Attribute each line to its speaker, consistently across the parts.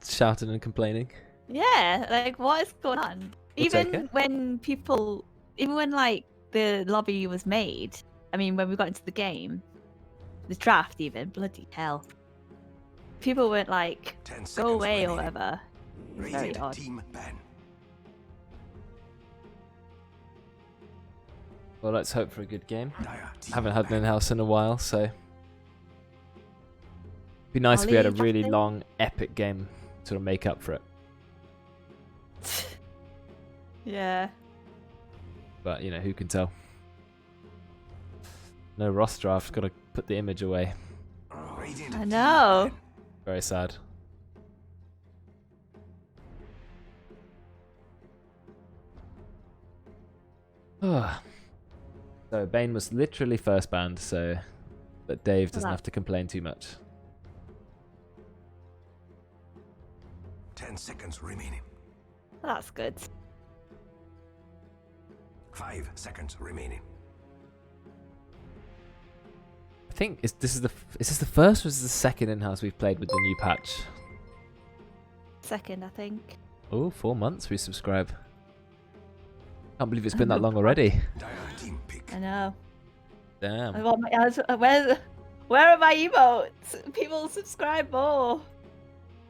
Speaker 1: shouting and complaining.
Speaker 2: Yeah, like what is going on?
Speaker 1: We'll
Speaker 2: Even when like the lobby was made, I mean, when we got into the game, the draft even, bloody hell. People weren't like, go away or whatever. It's very odd.
Speaker 1: Well, let's hope for a good game. Haven't had an in-house in a while, so... Be nice if we had a really long, epic game to sort of make up for it.
Speaker 2: Yeah.
Speaker 1: But, you know, who can tell? No Ross draft, gotta put the image away.
Speaker 2: I know.
Speaker 1: Very sad. So Bane was literally first banned, so that Dave doesn't have to complain too much.
Speaker 3: 10 seconds remaining.
Speaker 2: Well, that's good.
Speaker 3: 5 seconds remaining.
Speaker 1: I think is this the first or is this the second in-house we've played with the new patch?
Speaker 2: Second, I think.
Speaker 1: Oh, 4 months we subscribe. Can't believe it's been that long already.
Speaker 2: I know.
Speaker 1: Damn.
Speaker 2: Where are my emotes? People subscribe more.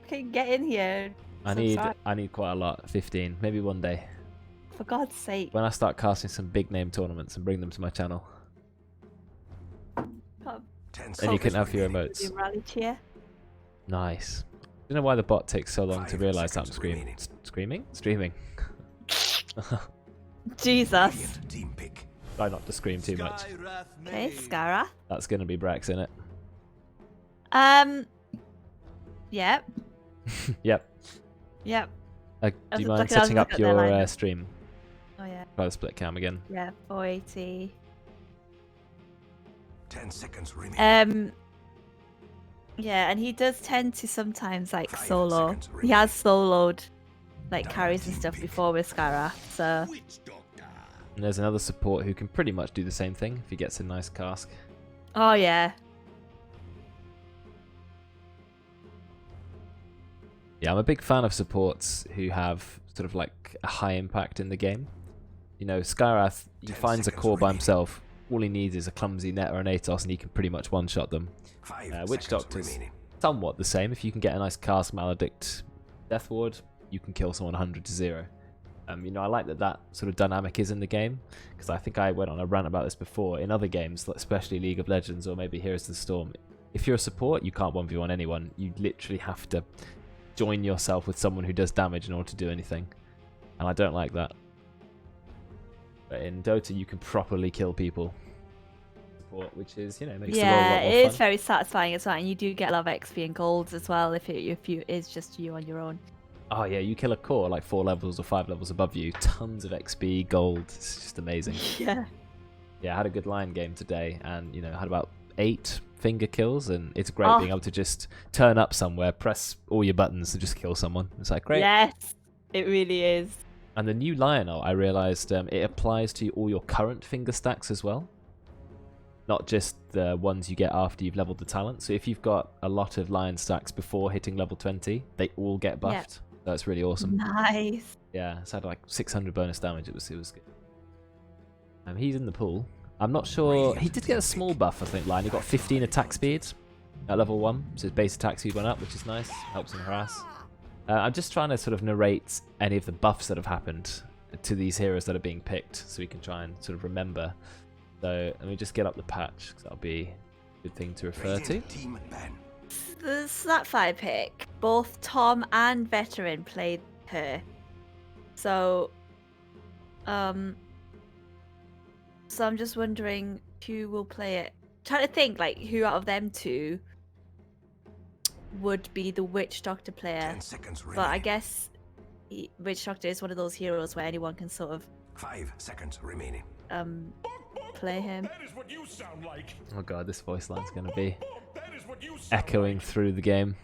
Speaker 2: Can get in here.
Speaker 1: I need quite a lot. 15, maybe one day.
Speaker 2: For God's sake.
Speaker 1: When I start casting some big name tournaments and bring them to my channel. Then you can have your emotes. Nice. I don't know why the bot takes so long to realise that I'm screaming. Streaming.
Speaker 2: Jesus.
Speaker 1: Try not to scream too much.
Speaker 2: Okay, Skara.
Speaker 1: That's gonna be Brexx, isn't it?
Speaker 2: Yep.
Speaker 1: Yep.
Speaker 2: Yep.
Speaker 1: Do you mind setting up your stream?
Speaker 2: Oh yeah.
Speaker 1: Try the split cam again.
Speaker 2: Yeah, 480.
Speaker 3: 10 seconds remaining.
Speaker 2: Yeah, and he does tend to sometimes like solo. He has soloed like carries and stuff before with Skara, so.
Speaker 1: And there's another support who can pretty much do the same thing if he gets a nice cask.
Speaker 2: Oh yeah.
Speaker 1: Yeah, I'm a big fan of supports who have sort of like a high impact in the game. You know, Skyrath, he finds a core by himself. All he needs is a clumsy net or an Atos and he can pretty much one-shot them. Witch Doctor's somewhat the same. If you can get a nice cast Maledict Death Ward, you can kill someone 100 to 0. You know, I like that sort of dynamic is in the game, because I think I went on a rant about this before. In other games, especially League of Legends or maybe Heroes of the Storm, if you're a support, you can't 1v1 anyone. You literally have to join yourself with someone who does damage in order to do anything. And I don't like that. But in Dota, you can properly kill people. Support, which is, you know, makes the role a lot more fun.
Speaker 2: Yeah, it is very satisfying as well, and you do get a lot of XP and golds as well if it's just you on your own.
Speaker 1: Oh yeah, you kill a core like 4 levels or 5 levels above you, tons of XP, gold. It's just amazing.
Speaker 2: Yeah.
Speaker 1: Yeah, I had a good line game today, and you know, I had about 8 finger kills, and it's great being able to just turn up somewhere, press all your buttons, and just kill someone. It's like great.
Speaker 2: Yes, it really is.
Speaker 1: And the new Lionel, I realised it applies to all your current finger stacks as well. Not just the ones you get after you've leveled the talent. So if you've got a lot of lion stacks before hitting level 20, they all get buffed. Yep. That's really awesome.
Speaker 2: Nice.
Speaker 1: Yeah, it's had like 600 bonus damage. It was good. He's in the pool. I'm not sure. He did get a small buff, I think, Lion. He got 15 attack speed at level 1. So his base attack speed went up, which is nice. Helps him harass. I'm just trying to sort of narrate any of the buffs that have happened to these heroes that are being picked, so we can try and sort of remember. So let me just get up the patch, because that'll be a good thing to refer to.
Speaker 2: The Snapfire pick, both Tom and Veteran played her. So I'm just wondering who will play it. Trying to think like who out of them two would be the Witch Doctor player. But I guess Witch Doctor is one of those heroes where anyone can sort of
Speaker 3: 5 seconds remaining.
Speaker 2: Play him.
Speaker 1: Oh god, this voice line's going to be echoing through the game.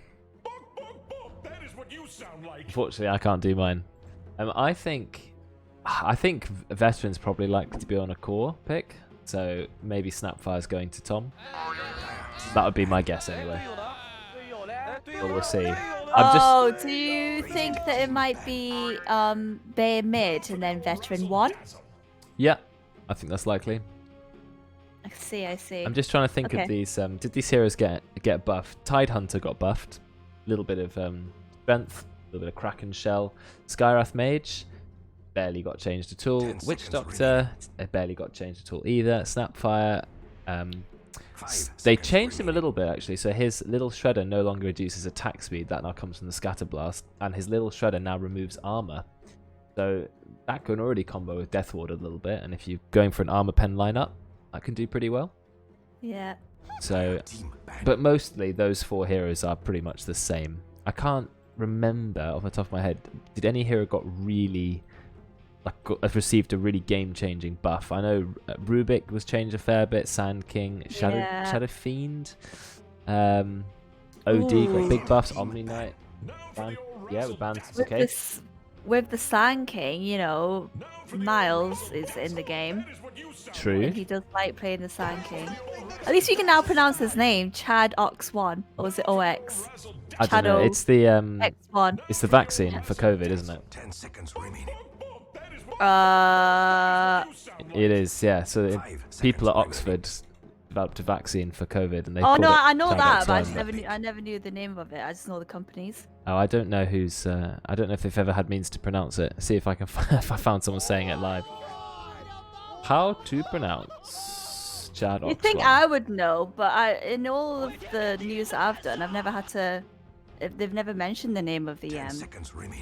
Speaker 1: Unfortunately, I can't do mine. I think Veteran's probably likely to be on a core pick, so maybe Snapfire's going to Tom. That would be my guess anyway. But we'll see.
Speaker 2: Oh, do you think that it might be Bear mid and then Veteran 1?
Speaker 1: Yeah, I think that's likely.
Speaker 2: I see, I see.
Speaker 1: I'm just trying to think of these. Did these heroes get buffed? Tide Hunter got buffed. A little bit of strength, a little bit of Kraken Shell. Skywrath Mage barely got changed at all. Witch Doctor barely got changed at all either. Snapfire. They changed him a little bit actually. So his little shredder no longer reduces attack speed. That now comes from the Scatter Blast, and his little shredder now removes armor. So that can already combo with Death Ward a little bit. And if you're going for an armor pen lineup, that can do pretty well.
Speaker 2: Yeah.
Speaker 1: So, but mostly those 4 heroes are pretty much the same. I can't remember off the top of my head. Did any hero received a really game-changing buff? I know Rubik was changed a fair bit. Sand King, Shadow Fiend, OD got big buffs. Omni Knight, with bands. Okay.
Speaker 2: With the Sand King, you know, Miles is in the game.
Speaker 1: True.
Speaker 2: And he does like playing the Sand King. At least you can now pronounce his name, Chad Ox1, or is it OX?
Speaker 1: I don't know. It's the
Speaker 2: X1.
Speaker 1: It's the vaccine for COVID, isn't it?
Speaker 3: 10 seconds remaining.
Speaker 1: It is, yeah. So people at Oxford developed a vaccine for COVID, and they.
Speaker 2: Oh no, I know
Speaker 1: Chad
Speaker 2: that, but
Speaker 1: Ox1.
Speaker 2: I never knew the name of it. I just know the companies.
Speaker 1: Oh, I don't know who's. I don't know if they've ever had means to pronounce it. See if I can. If I found someone saying it live. How to pronounce Chad Ox1?
Speaker 2: You'd think I would know, but in all of the news that I've done, I've never had to. They've never mentioned the name of the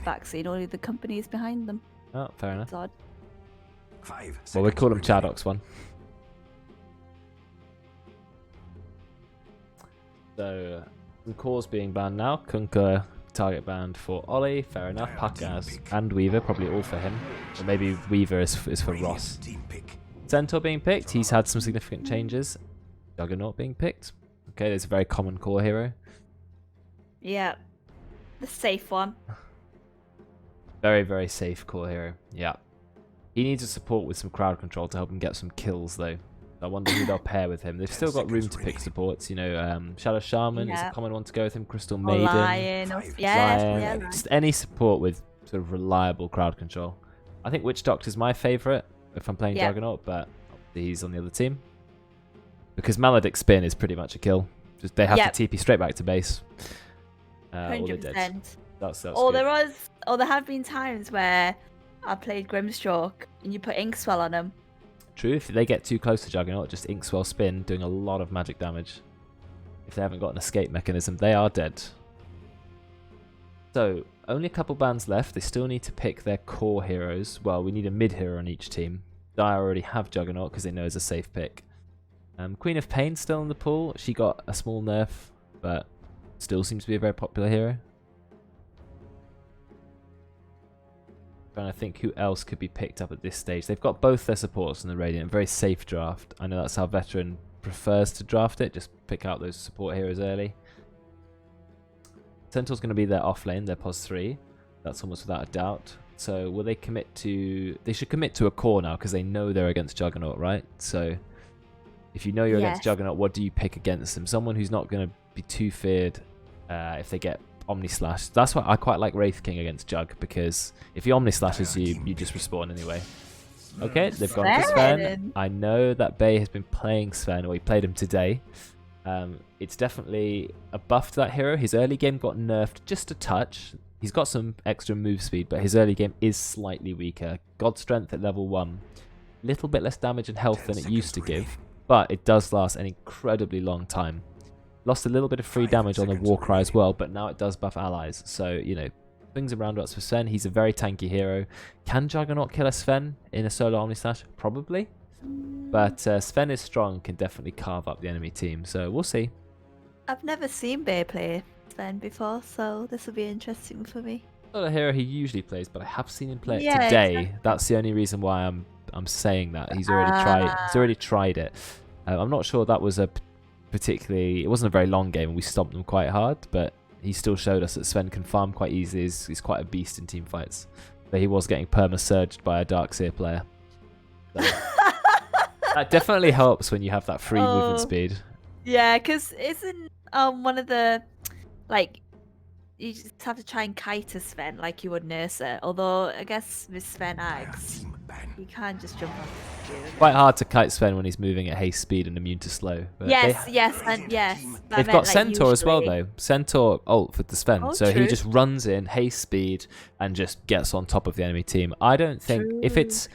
Speaker 2: vaccine, only the companies behind them.
Speaker 1: Oh, fair enough.
Speaker 2: It's odd.
Speaker 1: Well, we call him Chad Ox1. So, some cores being banned now. Kunkka target banned for Oli, fair enough. Pakaz and Weaver, probably all for him. Or maybe Weaver is for Ross. Centaur being picked, he's had some significant changes. Juggernaut being picked. Okay, there's a very common core hero.
Speaker 2: Yeah, the safe one.
Speaker 1: Very, very safe core hero. Yeah. He needs a support with some crowd control to help him get some kills, though. I wonder who they'll pair with him. They've still got room to pick supports. You know, Shadow Shaman is a common one to go with him. Crystal Maiden.
Speaker 2: Lion.
Speaker 1: Lion. Just any support with sort of reliable crowd control. I think Witch Doctor's my favourite if I'm playing Juggernaut, but he's on the other team. Because Maledict Spin is pretty much a kill. Just they have to TP straight back to base.
Speaker 2: 100%.
Speaker 1: That's
Speaker 2: there have been times where I played Grimstroke and you put Inkswell on them.
Speaker 1: True, if they get too close to Juggernaut, just Inkswell Spin, doing a lot of magic damage. If they haven't got an escape mechanism, they are dead. So, only a couple bans left. They still need to pick their core heroes. Well, we need a mid hero on each team. Dire already have Juggernaut because they know it's a safe pick. Queen of Pain still in the pool. She got a small nerf, but still seems to be a very popular hero. Trying to think who else could be picked up at this stage. They've got both their supports in the Radiant. Very safe draft. I know that's how Veteran prefers to draft it. Just pick out those support heroes early. Centaur's going to be their off lane, their pos 3. That's almost without a doubt. So will they commit to... They should commit to a core now because they know they're against Juggernaut, right? So if you know you're against Juggernaut, what do you pick against them? Someone who's not going to be too feared if they get Omni Slash. That's why I quite like Wraith King against Jug, because if he Omni Slashes you, you just respawn anyway. Okay, they've gone for Sven. I know that Bay has been playing Sven, or he played him today. It's definitely a buff to that hero. His early game got nerfed just a touch. He's got some extra move speed, but his early game is slightly weaker. God Strength at level 1. Little bit less damage and health than it used to give, but it does last an incredibly long time. Lost a little bit of free damage on the Warcry as well, but now it does buff allies. So, you know, things and roundabouts for Sven. He's a very tanky hero. Can Juggernaut kill a Sven in a solo Omni Slash? Probably. But Sven is strong, can definitely carve up the enemy team. So we'll see.
Speaker 2: I've never seen Bay play Sven before, so this will be interesting for me.
Speaker 1: Not a hero he usually plays, but I have seen him play it today. Exactly. That's the only reason why I'm saying that. He's already tried. He's already tried it. I'm not sure that was a particularly... It wasn't a very long game and we stomped them quite hard, but he still showed us that Sven can farm quite easily. He's quite a beast in team fights. But he was getting perma-surged by a Darkseer player. So that definitely helps when you have that free movement speed.
Speaker 2: Yeah, because isn't one of the... like you just have to try and kite a Sven like you would Nurser. Although I guess with Sven Ags, you can't just jump off the queue.
Speaker 1: Quite hard to kite Sven when he's moving at haste speed and immune to slow. But
Speaker 2: Yes, and yes.
Speaker 1: they've got Centaur as well though. Centaur ult for the Sven,
Speaker 2: Oh,
Speaker 1: so
Speaker 2: true.
Speaker 1: he just runs in haste speed and just gets on top of the enemy team. I don't think if
Speaker 2: True.
Speaker 1: it's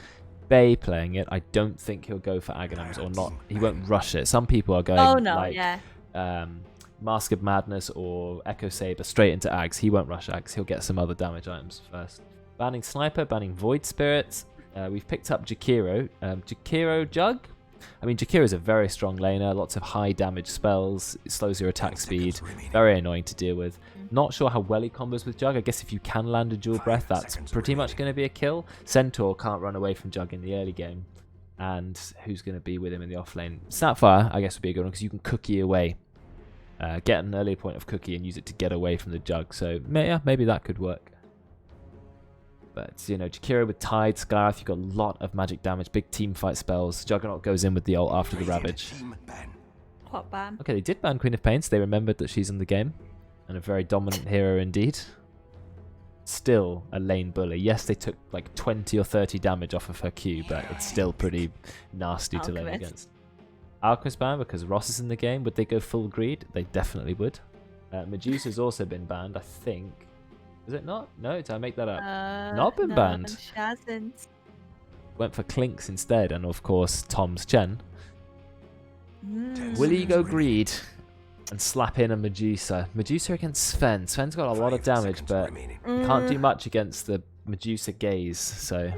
Speaker 1: Bay playing it, I don't think he'll go for Aghanims or not. He won't rush it. Some people are going
Speaker 2: Oh no,
Speaker 1: like Mask of Madness or Echo Saber straight into Ags. He won't rush Ags. He'll get some other damage items first. Banning Sniper, banning Void Spirits. We've picked up Jakiro. Jakiro Jug? I mean, Jakiro is a very strong laner. Lots of high damage spells. It slows your attack speed. Very annoying to deal with. Not sure how well he combos with Jug. I guess if you can land a dual breath, that's pretty much going to be a kill. Centaur can't run away from Jug in the early game. And who's going to be with him in the offlane? Snapfire, I guess, would be a good one because you can cookie away. Get an early point of cookie and use it to get away from the Jug. So, yeah, maybe that could work. But, you know, Jakiro with Tide, Skyrath, you've got a lot of magic damage, big team fight spells. Juggernaut goes in with the ult after the Ravage.
Speaker 2: What ban?
Speaker 1: Okay, they did ban Queen of Pain, so they remembered that she's in the game. And a very dominant hero indeed. Still a lane bully. Yes, they took like 20 or 30 damage off of her Q, but it's still pretty nasty to lane against. Alchemist ban because Ross is in the game. Would they go full greed? They definitely would. Medusa's also been banned, I think. Is it not? No, did I make that up? Not been banned.
Speaker 2: She hasn't.
Speaker 1: Went for Clinks instead, and of course Tom's Chen.
Speaker 2: Mm.
Speaker 1: Will he go greed and slap in a Medusa? Medusa against Sven. Sven's got a lot of damage, but can't do much against the Medusa gaze. So,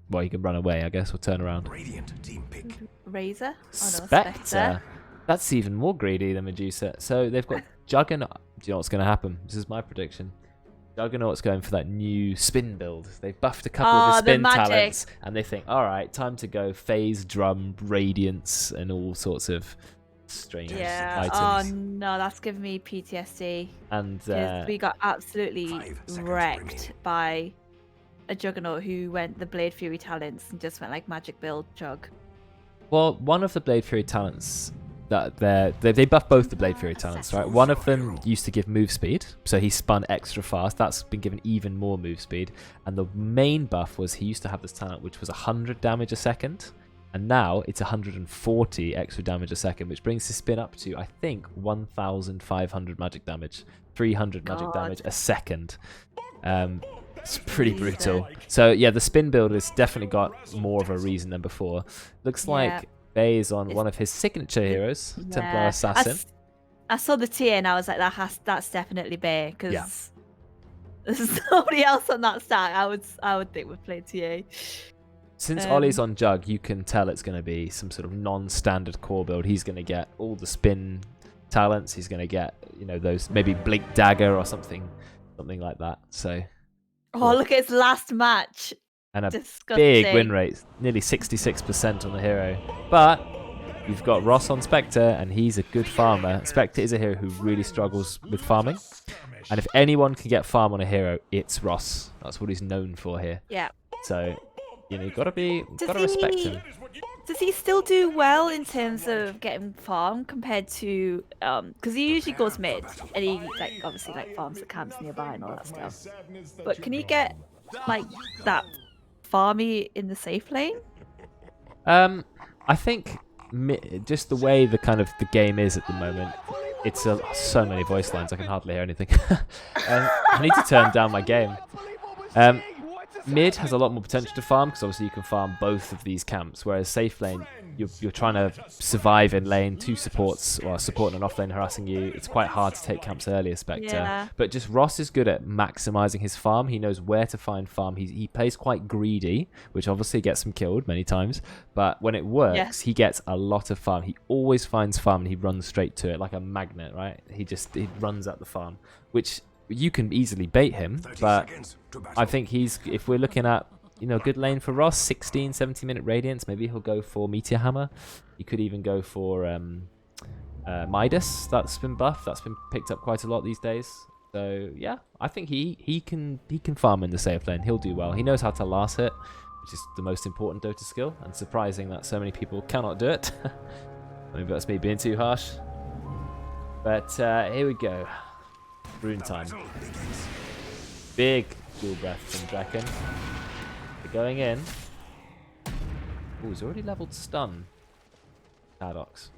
Speaker 1: well, he can run away, I guess, or turn around.
Speaker 3: Radiant team pick.
Speaker 2: Razor? Oh, no,
Speaker 1: Spectre. That's even more greedy than Medusa. So they've got Juggernaut. Do you know what's going to happen? This is my prediction. Juggernaut's going for that new spin build. They've buffed a couple of the spin talents, and they think, all right, time to go phase, drum, radiance, and all sorts of strange items.
Speaker 2: Oh no, that's giving me PTSD.
Speaker 1: And
Speaker 2: we got absolutely wrecked by a Juggernaut who went the Blade Fury talents and just went like magic build Jug.
Speaker 1: Well, one of the Blade Fury talents that they buffed both the Blade Fury talents, right? One of them used to give move speed, so he spun extra fast. That's been given even more move speed. And the main buff was he used to have this talent which was 100 damage a second, and now it's 140 extra damage a second, which brings his spin up to, I think, 1,500 magic damage, 300 magic damage a second. It's pretty brutal. So yeah, the spin build has definitely got more of a reason than before. Looks like Bay is on one of his signature heroes, Templar Assassin.
Speaker 2: I saw the tier and I was like, that's definitely Bay, because there's nobody else on that stack. I would think we've played TA.
Speaker 1: Since Oli's on Jug, you can tell it's going to be some sort of non-standard core build. He's going to get all the spin talents. He's going to get, you know, those maybe Blink Dagger or something like that. So.
Speaker 2: Oh, look at his last match.
Speaker 1: And a
Speaker 2: Disgusting.
Speaker 1: big win rate, nearly 66% on the hero. But you've got Ross on Spectre, and he's a good farmer. Spectre is a hero who really struggles with farming. And if anyone can get farm on a hero, it's Ross. That's what he's known for here.
Speaker 2: Yeah.
Speaker 1: So, you know, gotta respect him.
Speaker 2: Does he still do well in terms of getting farm compared to because he usually goes mid and he like obviously like farms the camps nearby and all that stuff. But can he get like that farmy in the safe lane?
Speaker 1: I think just the way the game is at the moment, it's so many voice lines I can hardly hear anything. I need to turn down my game. Mid has a lot more potential to farm because obviously you can farm both of these camps, whereas safe lane, you're trying to survive in lane, two supports, or a support and an off lane harassing you. It's quite hard to take camps earlier, Spectre. Yeah. But just Ross is good at maximizing his farm. He knows where to find farm. He plays quite greedy, which obviously gets him killed many times. But when it works, he gets a lot of farm. He always finds farm and he runs straight to it like a magnet, right? He runs at the farm, which you can easily bait him, but I think if we're looking at, you know, good lane for Ross, 16, 17-minute Radiance, maybe he'll go for Meteor Hammer. He could even go for Midas. That's been buffed. That's been picked up quite a lot these days. So yeah, I think he can farm in the safe lane. He'll do well. He knows how to last hit, which is the most important Dota skill, and surprising that so many people cannot do it. Maybe that's me being too harsh. But here we go. Rune time. Big dual breath from Drekkon. They're going in. Oh, he's already leveled stun. Paradox.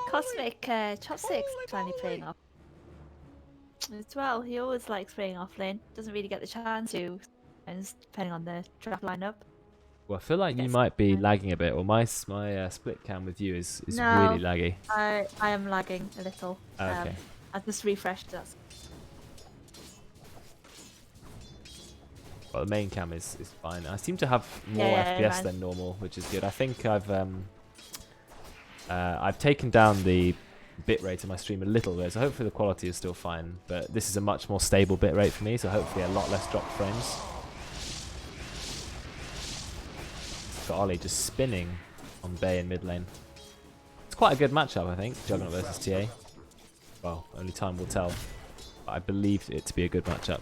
Speaker 2: Cosmic Chopsticks finally playing off as well. He always likes playing off lane. Doesn't really get the chance to, and depending on the draft lineup.
Speaker 1: Well, I feel like you might be lagging a bit, or my split cam with you is
Speaker 2: No,
Speaker 1: really laggy.
Speaker 2: I am lagging a little.
Speaker 1: Okay.
Speaker 2: I just refreshed that.
Speaker 1: Well, the main cam is fine. I seem to have more FPS than normal, which is good. I think I've taken down the bitrate of my stream a little bit, so hopefully the quality is still fine. But this is a much more stable bitrate for me, so hopefully a lot less dropped frames. Got Oli just spinning on Bay in mid lane. It's quite a good matchup, I think. Juggernaut versus TA. Well, only time will tell. But I believe it to be a good matchup.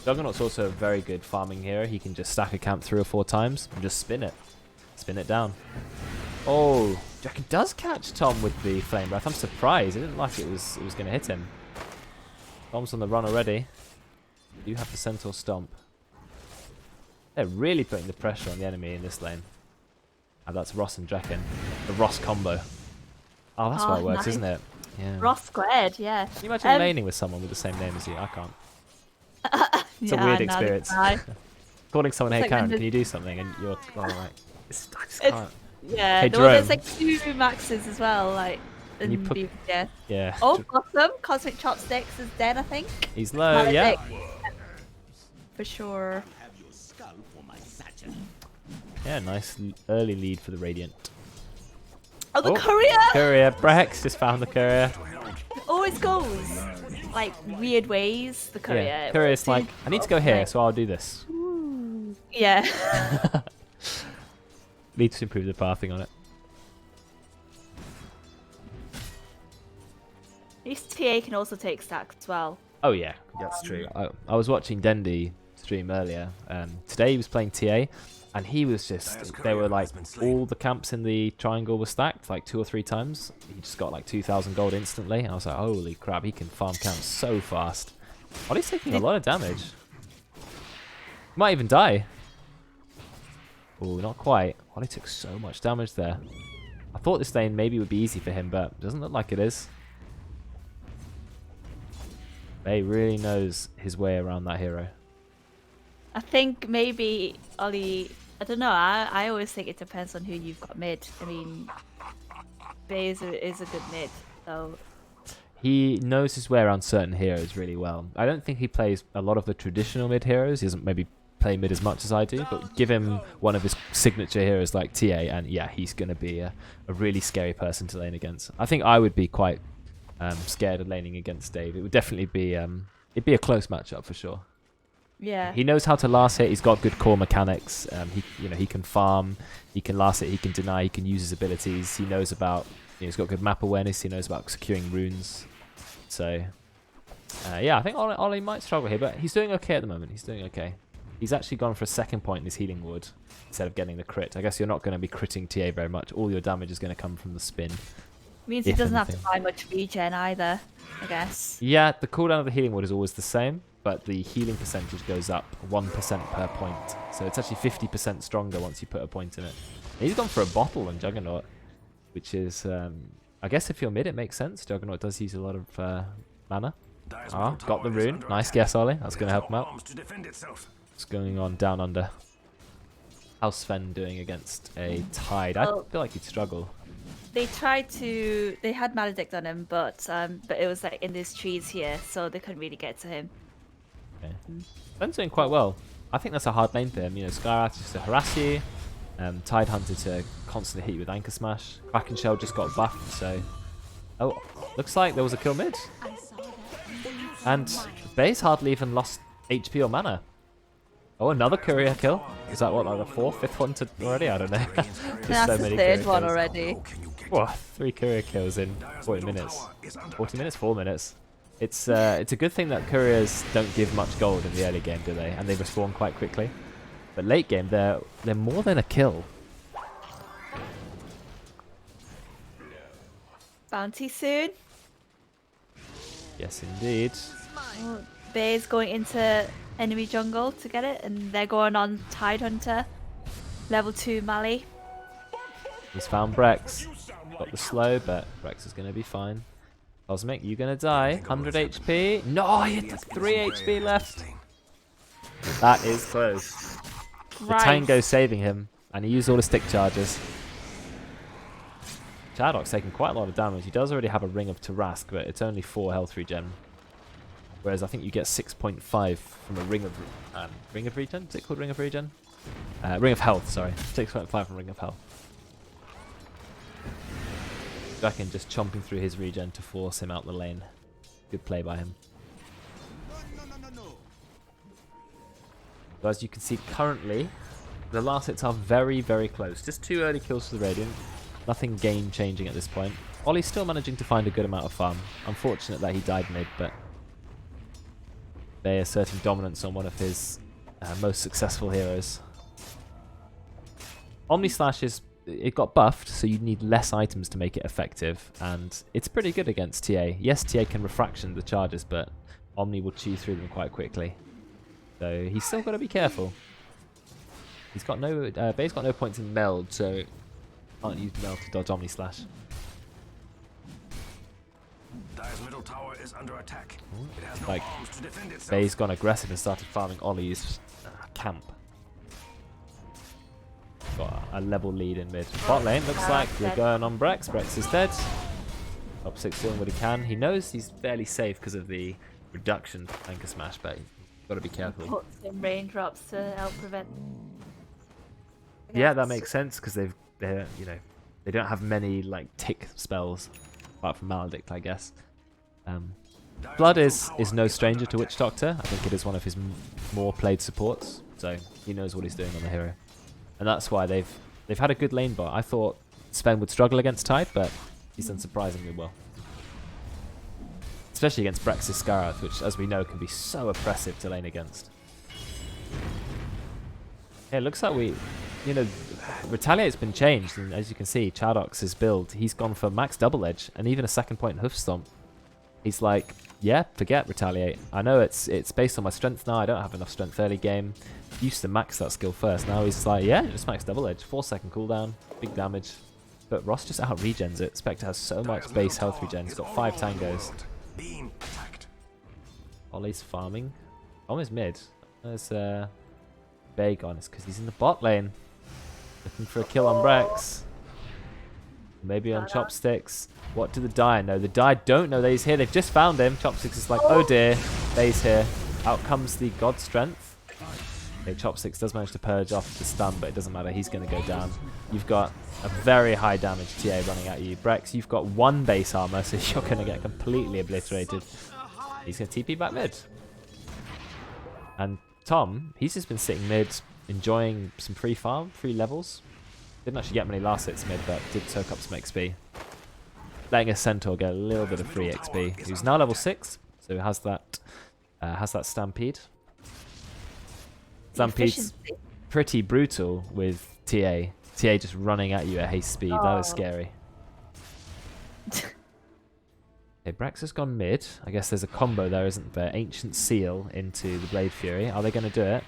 Speaker 1: Juggernaut's also a very good farming hero. He can just stack a camp 3 or 4 times and just spin it. Spin it down. Oh, Drekkon does catch Thom with the Flame Breath. I'm surprised. I didn't like it was going to hit him. Thom's on the run already. You have the Centaur Stomp. They're really putting the pressure on the enemy in this lane. And that's Ross and Drekkon. The Ross combo. Oh, that's why it works, isn't it? Yeah.
Speaker 2: Ross squared, yeah.
Speaker 1: Can you imagine laning with someone with the same name as you? I can't. It's a weird experience. Calling someone, hey Karen, can you do something? And you're like, I just can't.
Speaker 2: Yeah,
Speaker 1: hey,
Speaker 2: there's like 2 maxes as well, like in BVGS.
Speaker 1: Yeah.
Speaker 2: Oh, awesome. Cosmic Chopsticks is dead, I think.
Speaker 1: He's low, yeah.
Speaker 2: For sure.
Speaker 1: Yeah, nice early lead for the Radiant.
Speaker 2: Oh, the courier!
Speaker 1: Courier. Brexx just found the courier.
Speaker 2: It always goes like weird ways, the courier.
Speaker 1: Yeah. Courier's like, I need to go here, so I'll do this.
Speaker 2: Yeah.
Speaker 1: Need to improve the pathing on it.
Speaker 2: At least TA can also take stacks as well.
Speaker 1: Oh yeah, that's true. I was watching Dendy stream earlier. Today he was playing TA, and he was just, they were like, all the camps in the triangle were stacked like 2 or 3 times. He just got like 2,000 gold instantly. And I was like, holy crap, he can farm camps so fast. Oh, he's taking a lot of damage. Might even die. Oh, not quite. Oh, he took so much damage there. I thought this lane maybe would be easy for him, but it doesn't look like it is. Bay really knows his way around that hero.
Speaker 2: I think maybe Oli, I don't know, I always think it depends on who you've got mid. I mean, Bay is a good mid, so...
Speaker 1: He knows his way around certain heroes really well. I don't think he plays a lot of the traditional mid heroes. He doesn't maybe play mid as much as I do, but give him one of his signature heroes like TA, and yeah, he's going to be a really scary person to lane against. I think I would be quite scared of laning against Dave. It would definitely be it'd be a close matchup for sure.
Speaker 2: Yeah.
Speaker 1: He knows how to last hit. He's got good core mechanics. He can farm. He can last hit. He can deny. He can use his abilities. He knows about. He's got good map awareness. He knows about securing runes. So, yeah, I think Oli might struggle here, but he's doing okay at the moment. He's doing okay. He's actually gone for a 2nd point in his healing ward instead of getting the crit. I guess you're not going to be critting TA very much. All your damage is going to come from the spin.
Speaker 2: Means he doesn't have to buy much regen either, I guess.
Speaker 1: Yeah, the cooldown of the healing ward is always the same, but the healing percentage goes up 1% per point. So it's actually 50% stronger once you put a point in it. And he's gone for a bottle on Juggernaut, which is, I guess if you're mid, it makes sense. Juggernaut does use a lot of mana. Ah, got the rune. Nice guess, Oli. That's going to help him out. What's going on down under? How's Sven doing against a Tide? I feel like he'd struggle.
Speaker 2: They tried to. They had Maledict on him, but it was like in these trees here, so they couldn't really get to him.
Speaker 1: Okay. Sven's doing quite well. I think that's a hard lane for him. You know, Skywrath just to harass you. Tide Hunter to constantly hit you with Anchor Smash. Kraken Shell just got buffed, so... Oh, looks like there was a kill mid. And Bay's hardly even lost HP or mana. Oh, another courier kill. Is that what, like the 4th, 5th one already? I don't know.
Speaker 2: That's so the 3rd one already.
Speaker 1: Whoa, 3 courier kills in 40 minutes. 40 minutes? 4 minutes. It's a good thing that couriers don't give much gold in the early game, do they? And they respawn quite quickly. But late game, they're more than a kill.
Speaker 2: Bounty soon.
Speaker 1: Yes, indeed.
Speaker 2: Oh, Bay's going into enemy jungle to get it, and they're going on Tidehunter, level 2 Mali.
Speaker 1: He's found Brexx. Got the slow, but Brexx is going to be fine. Cosmic, you going to die. 100 HP. No, he had 3 HP left. That is close. The Tango saving him, and he used all the stick charges. Shadow's taking quite a lot of damage. He does already have a Ring of Tarask, but it's only 4 health regen. Whereas I think you get 6.5 from a Ring of Regen? Is it called Ring of Regen? Ring of Health, sorry. 6.5 from Ring of Health. Drekkon just chomping through his regen to force him out the lane. Good play by him. So as you can see currently, the last hits are very, very close. Just 2 early kills for the Radiant. Nothing game changing at this point. Oli's still managing to find a good amount of farm. Unfortunate that he died mid, but they're asserting dominance on one of his most successful heroes. Omni Slash it got buffed, so you need less items to make it effective, and it's pretty good against TA. Yes, TA can refraction the charges, but Omni will chew through them quite quickly. So he's still got to be careful. He's got no, Bay's got no points in meld, so can't use meld to dodge Omni Slash.
Speaker 3: Dire's middle tower is under attack. It has no
Speaker 1: Like,
Speaker 3: bombs to defend itself.
Speaker 1: Bay's gone aggressive and started farming Oli's camp. Got a level lead in mid. Bot lane looks like we're going on Brexx. Brexx is dead. Top 6 doing what he can. He knows he's fairly safe because of the reduction to Anchor Smash, but he's got to be careful.
Speaker 2: Put some raindrops to help prevent.
Speaker 1: Yeah, that makes sense because they're they don't have many like tick spells apart from Maledict, I guess. Blood is no stranger to Witch Doctor. I think it is one of his more played supports, so he knows what he's doing on the hero, and that's why they've had a good lane bot. I thought Sven would struggle against Tide, but he's done surprisingly well, especially against Brex's Skarath, which, as we know, can be so oppressive to lane against. Yeah, it looks like Retaliate's been changed, and as you can see, Chadox's build, he's gone for max double edge and even a 2nd point hoof stomp. He's like, yeah, forget Retaliate. I know it's based on my strength now. I don't have enough strength early game. Used to max that skill first. Now he's like, yeah, just max double edge. 4-second cooldown, big damage. But Ross just out regens it. Spectre has so much base health regen. He's got 5 tangos. Oli's farming. Almost mid. There's Bay gone. It's because he's in the bot lane. Looking for a kill on Brexx. Maybe on Chopsticks. What do the Dire know? The Dire don't know that he's here. They've just found him. Chopsticks is like, oh dear, Bay's here. Out comes the God Strength. Okay, Chopsticks does manage to purge off the stun, but it doesn't matter. He's going to go down. You've got a very high damage TA running at you. Brexx, you've got 1 base armor, so you're going to get completely obliterated. He's going to TP back mid. And Tom, he's just been sitting mid, enjoying some free farm, free levels. Didn't actually get many last hits mid, but did soak up some XP. Letting a Centaur get a little bit of free XP. He's now level 6, so has that Stampede. Stampede's pretty brutal with TA. TA just running at you at haste speed. That is scary. Okay, Brexx has gone mid. I guess there's a combo there, isn't there? Ancient Seal into the Blade Fury. Are they going to do it?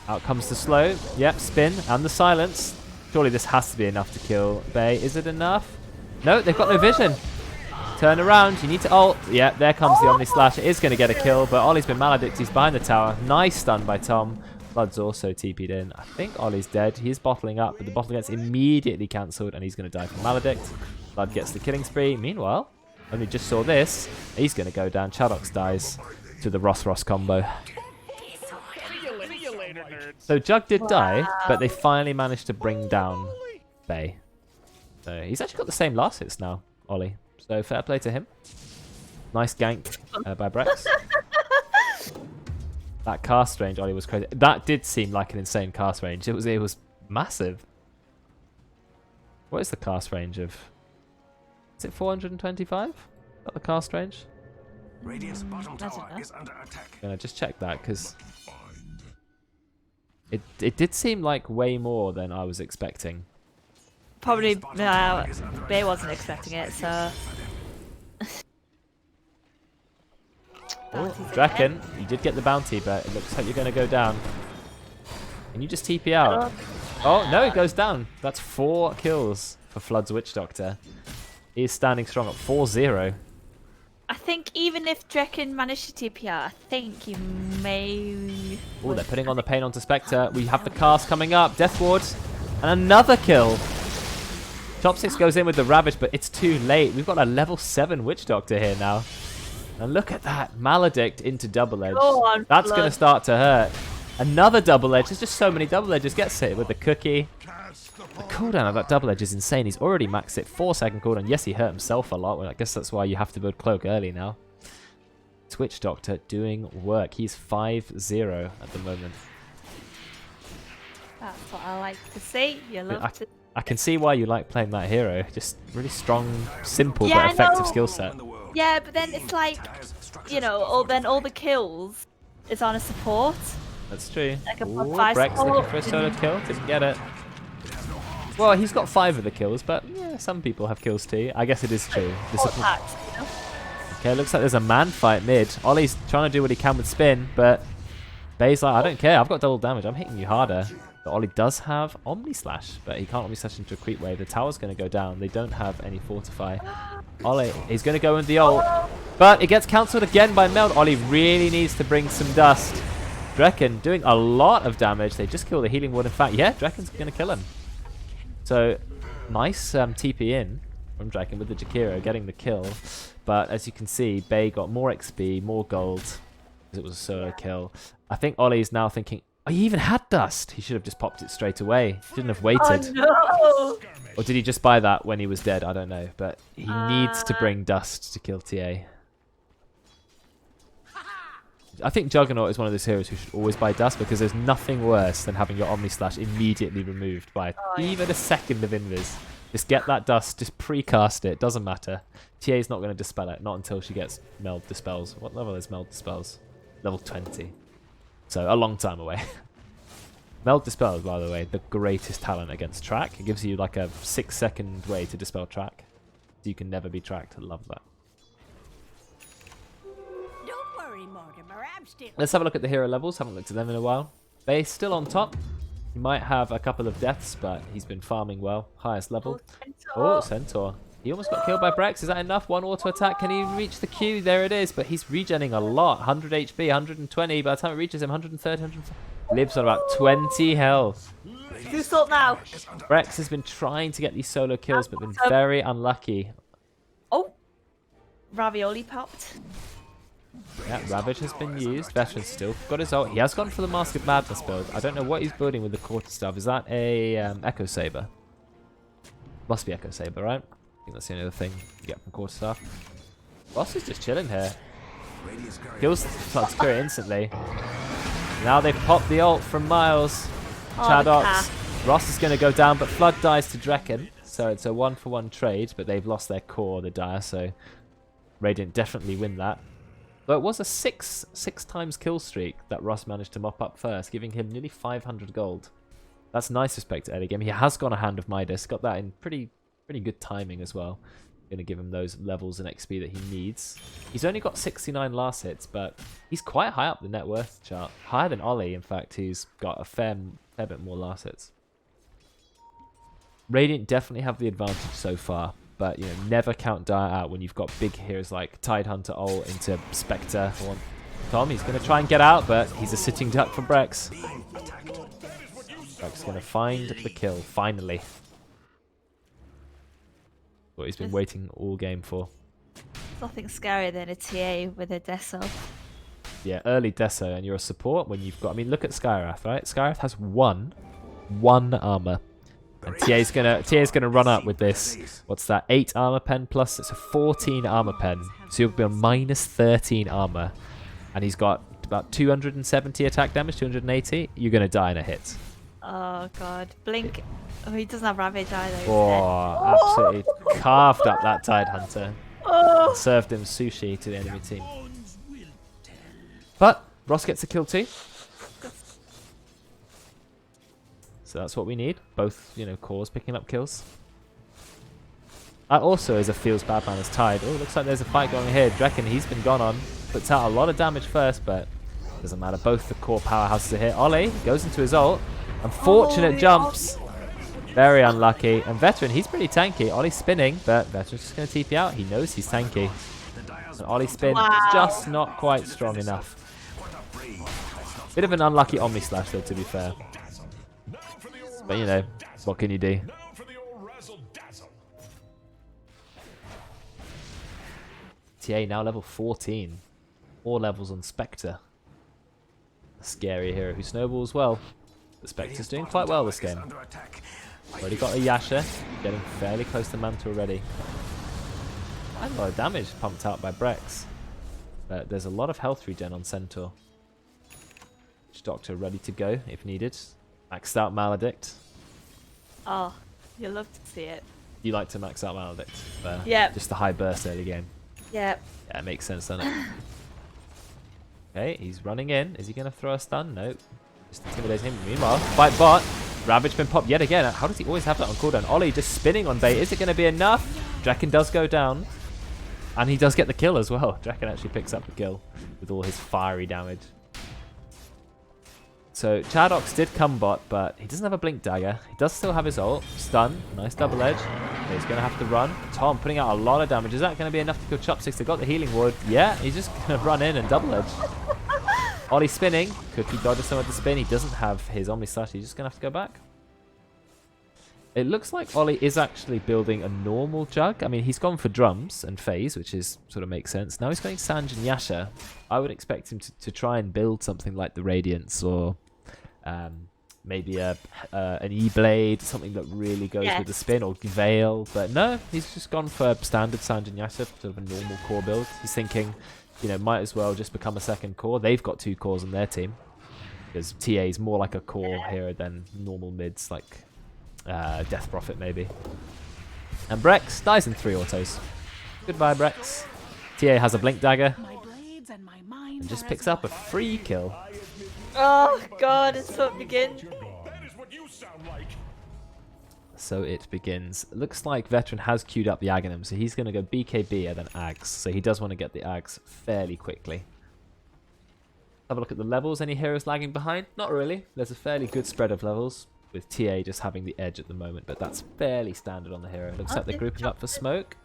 Speaker 1: Out comes the slow. Yep, spin and the silence. Surely this has to be enough to kill Bay. Is it enough? No, they've got no vision. Turn around. You need to ult. Yeah, there comes the Omni Slash. It is going to get a kill, but Ollie's been Maledict. He's behind the tower. Nice stun by Tom. Blood's also TP'd in. I think Ollie's dead. He is bottling up, but the bottle gets immediately cancelled, and he's going to die from Maledict. Blood gets the killing spree. Meanwhile, only just saw this. He's going to go down. Chadox dies to the Ross combo. So Jug did die, but they finally managed to bring down Bay. So he's actually got the same last hits now, Ollie. So fair play to him. Nice gank by Brexx. That cast range, Ollie, was crazy. That did seem like an insane cast range. It was massive. What is the cast range of? Is it 425? Is that the cast range?
Speaker 3: Radiant's bottom tower is under attack.
Speaker 1: I'm gonna just check that because it did seem like way more than I was expecting.
Speaker 2: Probably Bay wasn't expecting it, so bounties
Speaker 1: Drekkon, you did get the bounty, but it looks like you're going to go down. Can you just TP out? Oh, no, it goes down. That's 4 kills for Flood's Witch Doctor. He is standing strong at 4-0.
Speaker 2: I think even if Drekkon managed to TP out, I think you may...
Speaker 1: Oh, they're putting on the pain onto Spectre. We have the cast coming up. Death Ward. And another kill. Chopsticks goes in with the Ravage, but it's too late. We've got a level 7 Witch Doctor here now. And look at that. Maledict into Double Edge. That's going to start to hurt. Another Double Edge. There's just so many Double Edges. Gets hit with the cookie. The cooldown of that Double Edge is insane. He's already maxed it. 4-second cooldown. Yes, he hurt himself a lot. Well, I guess that's why you have to build Cloak early now. Witch Doctor doing work. He's 5-0 at the moment.
Speaker 2: That's what I like to see. You love to...
Speaker 1: I can see why you like playing that hero. Just really strong, simple, but effective skill set.
Speaker 2: Yeah, but then it's like, you know, all the kills is on a support.
Speaker 1: That's true.
Speaker 2: Like a
Speaker 1: Brexx looking for a solo kill. Didn't get it. Well, he's got 5 of the kills, but yeah, some people have kills too. I guess it is true. Okay, looks like there's a man fight mid. Ollie's trying to do what he can with spin, but Bay's like, I don't care. I've got double damage. I'm hitting you harder. But Ollie does have Omni Slash, but he can't Omni Slash into a creep wave. The tower's going to go down. They don't have any Fortify. Ollie, he's going to go in the ult, but it gets cancelled again by Meld. Ollie really needs to bring some dust. Drekkon doing a lot of damage. They just killed the Healing Ward. In fact, yeah, Drekkon's going to kill him. So, nice TP in from Drekkon with the Jakiro getting the kill. But as you can see, Bay got more XP, more gold, because it was a solo kill. I think Ollie's now thinking, oh, he even had dust. He should have just popped it straight away. He shouldn't have waited.
Speaker 2: Oh, no.
Speaker 1: Or did he just buy that when he was dead? I don't know. But he needs to bring dust to kill TA. I think Juggernaut is one of those heroes who should always buy dust, because there's nothing worse than having your Omni Slash immediately removed by even a second of invis. Just get that dust, just precast it, doesn't matter. TA's not going to dispel it, not until she gets Meld Dispels. What level is Meld Dispels? Level 20. So a long time away. Meld Dispels, by the way, the greatest talent against track. It gives you like a 6-second way to dispel track. So you can never be tracked. I love that. Let's have a look at the hero levels. Haven't looked at them in a while. Bay's still on top. He might have a couple of deaths, but he's been farming well. Highest level. Oh, Centaur. He almost got killed by Brexx. Is that enough? One auto attack. Can he reach the Q? There it is. But he's regenning a lot. 100 HP, 120. By the time it reaches him, 130, 140. Lives on about 20 health.
Speaker 2: Who's thought now?
Speaker 1: Brexx has been trying to get these solo kills, but been very unlucky.
Speaker 2: Oh, Ravioli popped.
Speaker 1: Yeah, Ravage has been used. Veteran's still got his ult. He has gone for the Mask of Madness build. I don't know what he's building with the Quarterstaff. Is that a Echo Saber? Must be Echo Saber, right? I think that's the only other thing you get from Quarterstaff. Ross is just chilling here. Kills Flood Spirit instantly. Now they've popped the ult from Miles. Chadox. Ross is going to go down, but Flood dies to Drekkon. So it's a 1-for-1 trade, but they've lost their core, the Dire, so Radiant definitely win that. But it was a six times kill streak that Ross managed to mop up first, giving him nearly 500 gold. That's nice respect to early game. He has gone a Hand of Midas, got that in pretty good timing as well. Going to give him those levels and XP that he needs. He's only got 69 last hits, but he's quite high up the net worth chart. Higher than Oli, in fact, who's got a fair bit more last hits. Radiant definitely have the advantage so far. But, you know, never count Dire out when you've got big heroes like Tidehunter ult into Spectre. Tom, he's going to try and get out, but he's a sitting duck for Brexx. Brexx going to find the kill, finally. What he's been waiting all game for.
Speaker 2: Nothing scarier than a TA with a Deso.
Speaker 1: Yeah, early Deso, and you're a support when you've got... I mean, look at Skyrath, right? Skyrath has one armor. And TA's gonna run up with this. What's that? 8 armor pen plus. It's a 14 armor pen. So you'll be on minus 13 armor. And he's got about 270 attack damage, 280. You're gonna die in a hit.
Speaker 2: Oh god. Blink. Oh, he doesn't have Ravage either.
Speaker 1: Oh, absolutely carved up that Tidehunter.
Speaker 2: Oh.
Speaker 1: Served him sushi to the enemy team. But Ross gets a kill too. So that's what we need. Both, you know, cores picking up kills. That also is a feels bad man as Tide. Oh, looks like there's a fight going here. Drekkon, he's been gone on. Puts out a lot of damage first, but doesn't matter. Both the core powerhouses are here. Oli goes into his ult. Unfortunate jumps. Very unlucky. And Veteran, he's pretty tanky. Oli's spinning, but Veteran's just going to TP out. He knows he's tanky. And Oli's spin is just not quite strong enough. Bit of an unlucky Omni Slash, though, to be fair. But, you know, what can you do? TA now level 14. 4 levels on Spectre. A scary hero who snowballs well. The Spectre's doing quite well this game. Already got a Yasha. Getting fairly close to Manta already. Quite a lot of damage pumped out by Brexx. But there's a lot of health regen on Centaur. Doctor ready to go if needed. Maxed out Maledict.
Speaker 2: Oh, you love to see it.
Speaker 1: You like to max out Maledict?
Speaker 2: Yeah.
Speaker 1: Just the high burst early game.
Speaker 2: Yep.
Speaker 1: Yeah, it makes sense, doesn't it? Okay, he's running in. Is he going to throw a stun? Nope. Just intimidate him. Meanwhile, fight bot. Ravage been popped yet again. How does he always have that on cooldown? Oli just spinning on bait. Is it going to be enough? Drekkon does go down. And he does get the kill as well. Drekkon actually picks up the kill with all his fiery damage. So Chadox did come bot, but he doesn't have a blink dagger. He does still have his ult. Stun. Nice double edge. Okay, he's going to have to run. Tom putting out a lot of damage. Is that going to be enough to kill Chopsticks? They got the healing ward. Yeah, he's just going to run in and double edge. Oli spinning. Cookie dodges some of the spin. He doesn't have his Omni Slash. He's just going to have to go back. It looks like Oli is actually building a normal Jug. I mean, he's gone for drums and phase, which is sort of makes sense. Now he's going Sanj and Yasha. I would expect him to try and build something like the Radiance or maybe an E-Blade, something that really goes with the spin, or Veil. But no, he's just gone for standard Sanj and Yasha, sort of a normal core build. He's thinking, you know, might as well just become a second core. They've got 2 cores on their team. Because TA is more like a core hero than normal mids, like Death Prophet maybe. And Brexx dies in 3 autos. Goodbye, Brexx. TA has a blink dagger and just picks up a free kill.
Speaker 2: Oh god, it's so it begins.
Speaker 1: So it begins. Looks like Veteran has queued up the Aghanim, so he's going to go BKB and then Ags. So he does want to get the Ags fairly quickly. Have a look at the levels. Any heroes lagging behind? Not really. There's a fairly good spread of levels, with TA just having the edge at the moment, but that's fairly standard on the hero. Looks like they're grouping up for smoke.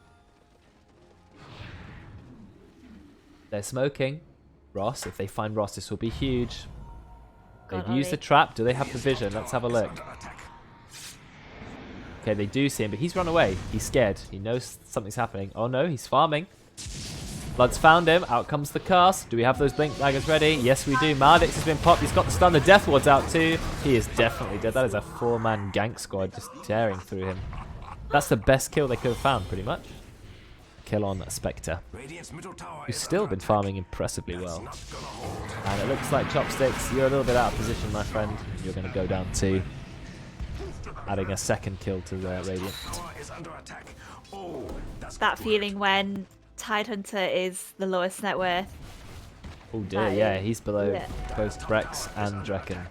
Speaker 1: They're smoking. Ross, if they find Ross, this will be huge. They've used the trap. Do they have the vision? Let's have a look. Okay, they do see him, but he's run away. He's scared. He knows something's happening. Oh no, he's farming. Blood's found him. Out comes the cast. Do we have those blink daggers ready? Yes, we do. Maledicts has been popped. He's got the stun. The Death Ward's out too. He is definitely dead. That is a 4-man gank squad just tearing through him. That's the best kill they could have found, pretty much. Kill on Spectre, who's still been farming impressively well. And it looks like Chopsticks, you're a little bit out of position, my friend. You're going to go down too. Adding a second kill to the Radiant.
Speaker 2: That feeling when Tidehunter is the lowest net worth.
Speaker 1: Oh dear, yeah, he's below both Brexx and Drekkon.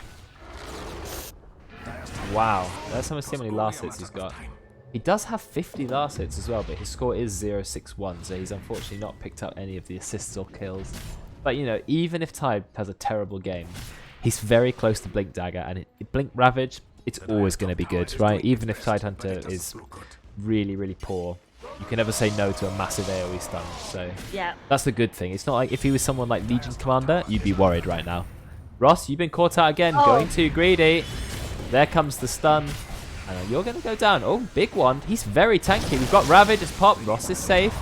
Speaker 1: Wow, that's how many last hits he's got. He does have 50 last hits as well, but his score is 061, so he's unfortunately not picked up any of the assists or kills. But, you know, even if Tide has a terrible game, he's very close to Blink Dagger, and Blink Ravage, it's always going to be good, right? Even if Tidehunter is really, really poor, you can never say no to a massive AoE stun. So that's the good thing. It's not like if he was someone like Legion Commander, you'd be worried right now. Ross, you've been caught out again, going too greedy. There comes the stun. You're going to go down. Oh, big one. He's very tanky. We've got Ravage as pop. Ross is safe.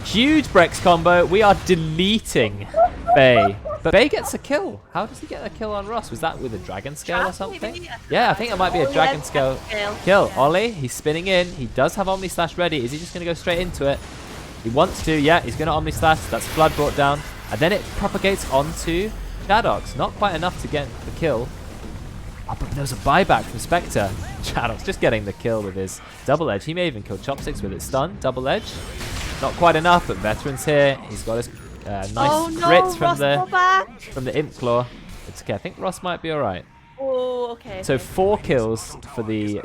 Speaker 1: Huge Brexx combo. We are deleting Bay. But Bay gets a kill. How does he get a kill on Ross? Was that with a Dragon Scale or something? Yeah, I think it might be a Dragon Scale kill. Oli, he's spinning in. He does have Omni Slash ready. Is he just going to go straight into it? He wants to. Yeah, he's going to Omni Slash. That's Flood brought down. And then it propagates onto Chadox. Not quite enough to get the kill. Oh, but there's a buyback from Spectre. Chadox just getting the kill with his double edge. He may even kill Chopsticks with its stun. Double edge. Not quite enough, but Veteran's here. He's got his nice crit from the Imp Claw. It's okay. I think Ross might be alright.
Speaker 2: Oh, okay.
Speaker 1: So 4 kills for the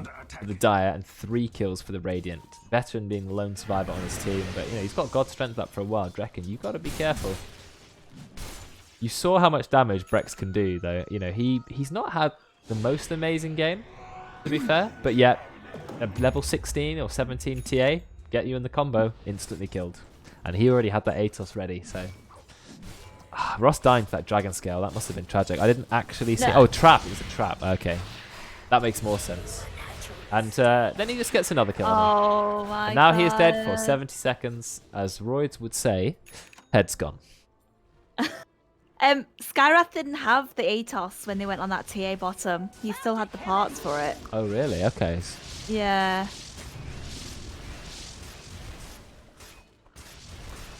Speaker 1: Dire and 3 kills for the Radiant. Veteran being the lone survivor on his team, but you know he's got God Strength up for a while. Drekkon, you've got to be careful. You saw how much damage Brexx can do, though. You know, he's not had the most amazing game, to be fair, but yet a level 16 or 17 TA get you in the combo, instantly killed, and he already had that Atos ready. So Ross dying for that dragon scale, that must have been tragic. I didn't actually see.
Speaker 2: No.
Speaker 1: Oh, trap! It was a trap. Okay, that makes more sense. And then he just gets another kill.
Speaker 2: Oh my
Speaker 1: and now
Speaker 2: god.
Speaker 1: he is dead for 70 seconds, as Roids would say. Head's gone.
Speaker 2: Skyrath didn't have the Atos when they went on that TA bottom. He still had the parts for it.
Speaker 1: Oh really? Okay.
Speaker 2: Yeah.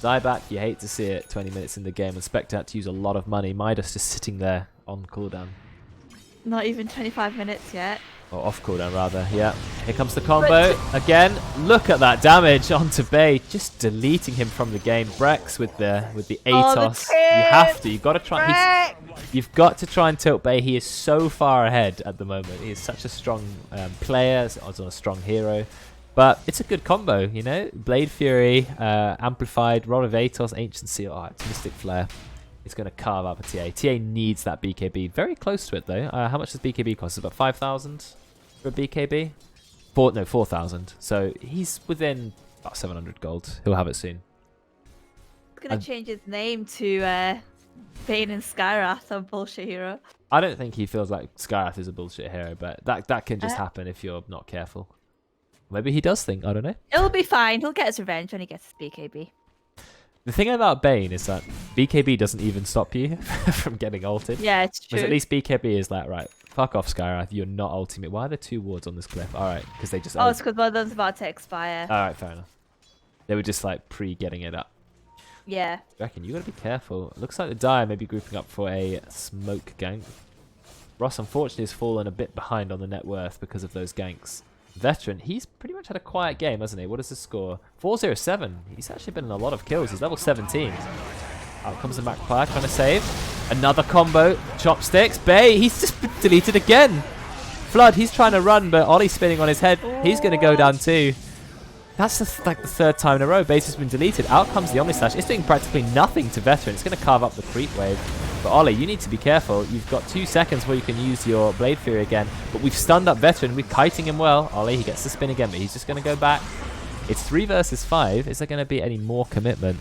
Speaker 1: Dieback, you hate to see it 20 minutes in the game and Spectre had to use a lot of money. Midas just sitting there on cooldown.
Speaker 2: Not even 25 minutes yet.
Speaker 1: Or off cooldown rather, yeah. Here comes the combo again. Look at that damage onto Bay, just deleting him from the game. Brexx with the Atos. You've got to try. You've got to try and tilt Bay. He is so far ahead at the moment. He is such a strong player, also a strong hero. But it's a good combo, you know. Blade Fury, amplified, Rod of Atos, Ancient Seal. Oh, it's Mystic Flare. It's going to carve up a TA. TA needs that BKB. Very close to it, though. How much does BKB cost? It's about 5,000 for a BKB? 4,000. So he's within about 700 gold. He'll have it soon.
Speaker 2: He's going to change his name to Bane and Skyrath on Bullshit Hero.
Speaker 1: I don't think he feels like Skyrath is a bullshit hero, but that can just happen if you're not careful. Maybe he does think. I don't know.
Speaker 2: It'll be fine. He'll get his revenge when he gets his BKB.
Speaker 1: The thing about Bane is that BKB doesn't even stop you from getting ulted.
Speaker 2: Yeah, it's true.
Speaker 1: Because at least BKB is like, right, fuck off, Skyrath. You're not ulting me. Why are there 2 wards on this cliff? All right, because they just...
Speaker 2: Oh, it's because one of them's about to expire.
Speaker 1: All right, fair enough. They were just like pre-getting it up.
Speaker 2: Yeah.
Speaker 1: Drekkon, you got to be careful. It looks like the Dire may be grouping up for a smoke gank. Ross, unfortunately, has fallen a bit behind on the net worth because of those ganks. Veteran, he's pretty much had a quiet game, hasn't he? What is his score? 407. He's actually been in a lot of kills. He's level 17. Out comes the Magpie trying to save. Another combo. Chopsticks. Bay, he's just been deleted again. Flood, he's trying to run, but Oli's spinning on his head. He's going to go down too. That's like the 3rd time in a row. Base has been deleted. Out comes the Omnislash. It's doing practically nothing to Veteran. It's going to carve up the creep wave. But Oli, you need to be careful. You've got 2 seconds where you can use your Blade Fury again. But we've stunned up Veteran. We're kiting him well. Oli, he gets the spin again, but he's just going to go back. It's 3 versus 5. Is there going to be any more commitment?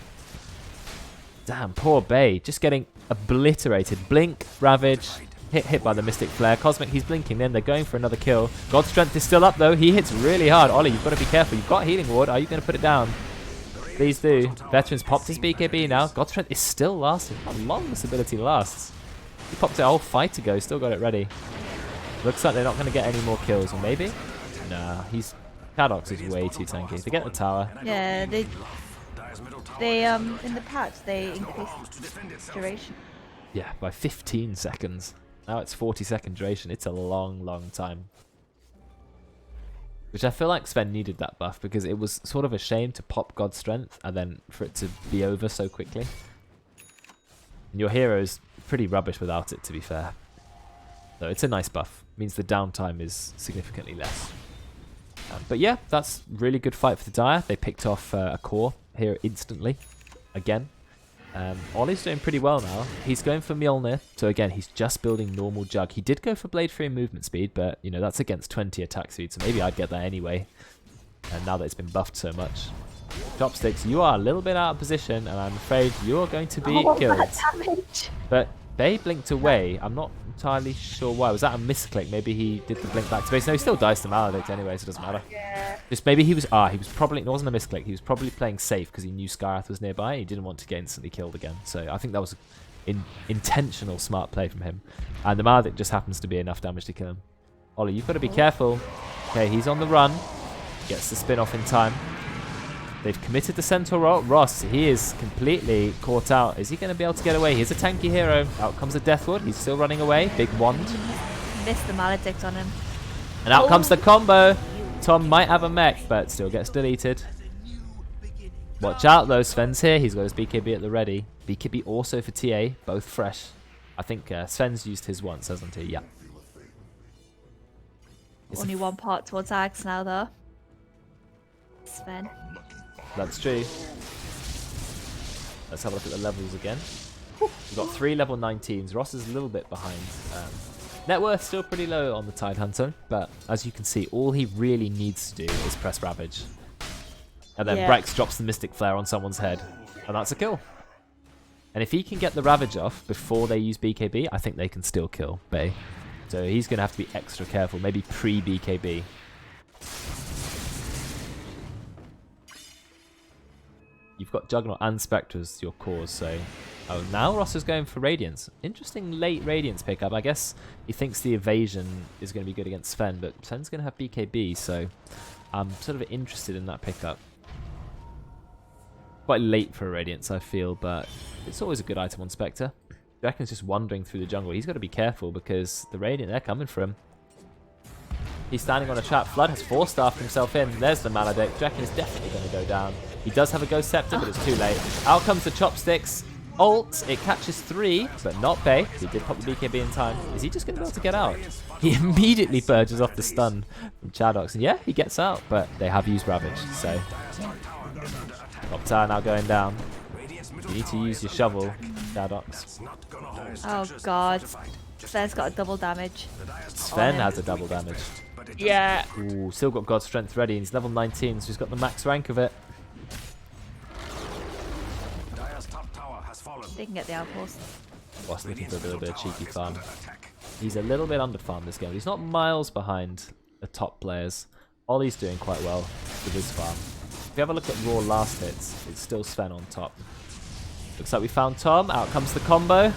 Speaker 1: Damn, poor Bay. Just getting obliterated. Blink, Ravage, hit by the Mystic Flare. Cosmic, he's blinking then. They're going for another kill. God's Strength is still up, though. He hits really hard. Oli, you've got to be careful. You've got Healing Ward. Are you going to put it down? Please do. Veteran's popped his BKB now. God's Strength is still lasting. How long this ability lasts? He popped it a whole fight ago. Still got it ready. Looks like they're not going to get any more kills. Or maybe? Nah. Cadox is way too tanky. They get the tower.
Speaker 2: Yeah, they in the patch they increased duration.
Speaker 1: Yeah, by 15 seconds. Now it's 40-second duration. It's a long, long time. Which I feel like Sven needed that buff because it was sort of a shame to pop God's Strength and then for it to be over so quickly. And your hero's pretty rubbish without it, to be fair. So it's a nice buff. Means the downtime is significantly less. But yeah, that's really good fight for the Dire. They picked off a core here instantly. Again. Oli's doing pretty well now. He's going for Mjolnir. So again, he's just building normal Jug. He did go for Blade Free and movement speed, but you know, that's against 20 attack speed, so maybe I'd get that anyway. And now that it's been buffed so much. Chopsticks, you are a little bit out of position, and I'm afraid you're going to be killed.
Speaker 2: That damage.
Speaker 1: But Bay blinked away. I'm not entirely sure why. Was that a misclick? Maybe he did the blink back to base. No, he still dies to Maledict anyway, so it doesn't matter.
Speaker 2: Yeah.
Speaker 1: Just maybe he was probably, it wasn't a misclick. He was probably playing safe because he knew Skyrath was nearby. He didn't want to get instantly killed again. So I think that was intentional smart play from him. And the Maledict just happens to be enough damage to kill him. Oli, you've got to be careful. Okay, he's on the run. Gets the spin off in time. They've committed the Centaur. Ross, he is completely caught out. Is he going to be able to get away? He's a tanky hero. Out comes the Deathwood. He's still running away. Big wand.
Speaker 2: Missed the Maledict on him.
Speaker 1: And out comes the combo. Tom might have a mech, but still gets deleted. Watch out though, Sven's here. He's got his BKB at the ready. BKB also for TA, both fresh. I think Sven's used his once, hasn't he? Yeah.
Speaker 2: Only one part towards Ags now though. Sven.
Speaker 1: That's true. Let's have a look at the levels again. We've got 3 level 19s. Ross is a little bit behind. Net worth still pretty low on the Tidehunter, but as you can see, all he really needs to do is press Ravage. And then Brexx drops the Mystic Flare on someone's head, and that's a kill. And if he can get the Ravage off before they use BKB, I think they can still kill Bay. So he's going to have to be extra careful, maybe pre-BKB. You've got Juggernaut and Spectre as your cores, so... Oh, now Ross is going for Radiance. Interesting late Radiance pickup. I guess he thinks the evasion is going to be good against Sven, but Sven's going to have BKB, so I'm sort of interested in that pickup. Quite late for a Radiance, I feel, but it's always a good item on Spectre. Drekkon's just wandering through the jungle. He's got to be careful because the Radiant, they're coming for him. He's standing on a trap. Flood has 4-staffed himself in. There's the Maledict. Drekkon is definitely going to go down. He does have a Ghost Scepter, but it's too late. Out comes the Chopsticks. Ult, it catches 3, but not Bay. He did pop the BKB in time. Is he just going to be able to get out? He immediately purges off the stun from Chadox. And yeah, he gets out, but they have used Ravage, so... Top tower now going down. You need to use your shovel, Chadox.
Speaker 2: Oh god. Sven's got a double damage.
Speaker 1: Sven has a double damage.
Speaker 2: Yeah.
Speaker 1: Ooh, still got God's Strength ready, and he's level 19, so he's got the max rank of it.
Speaker 2: They can get the outpost.
Speaker 1: Boss looking for a little bit of cheeky farm. He's a little bit underfarmed this game, but he's not miles behind the top players. Oli's doing quite well with his farm. If you have a look at raw last hits, it's still Sven on top. Looks like we found Tom. Out comes the combo.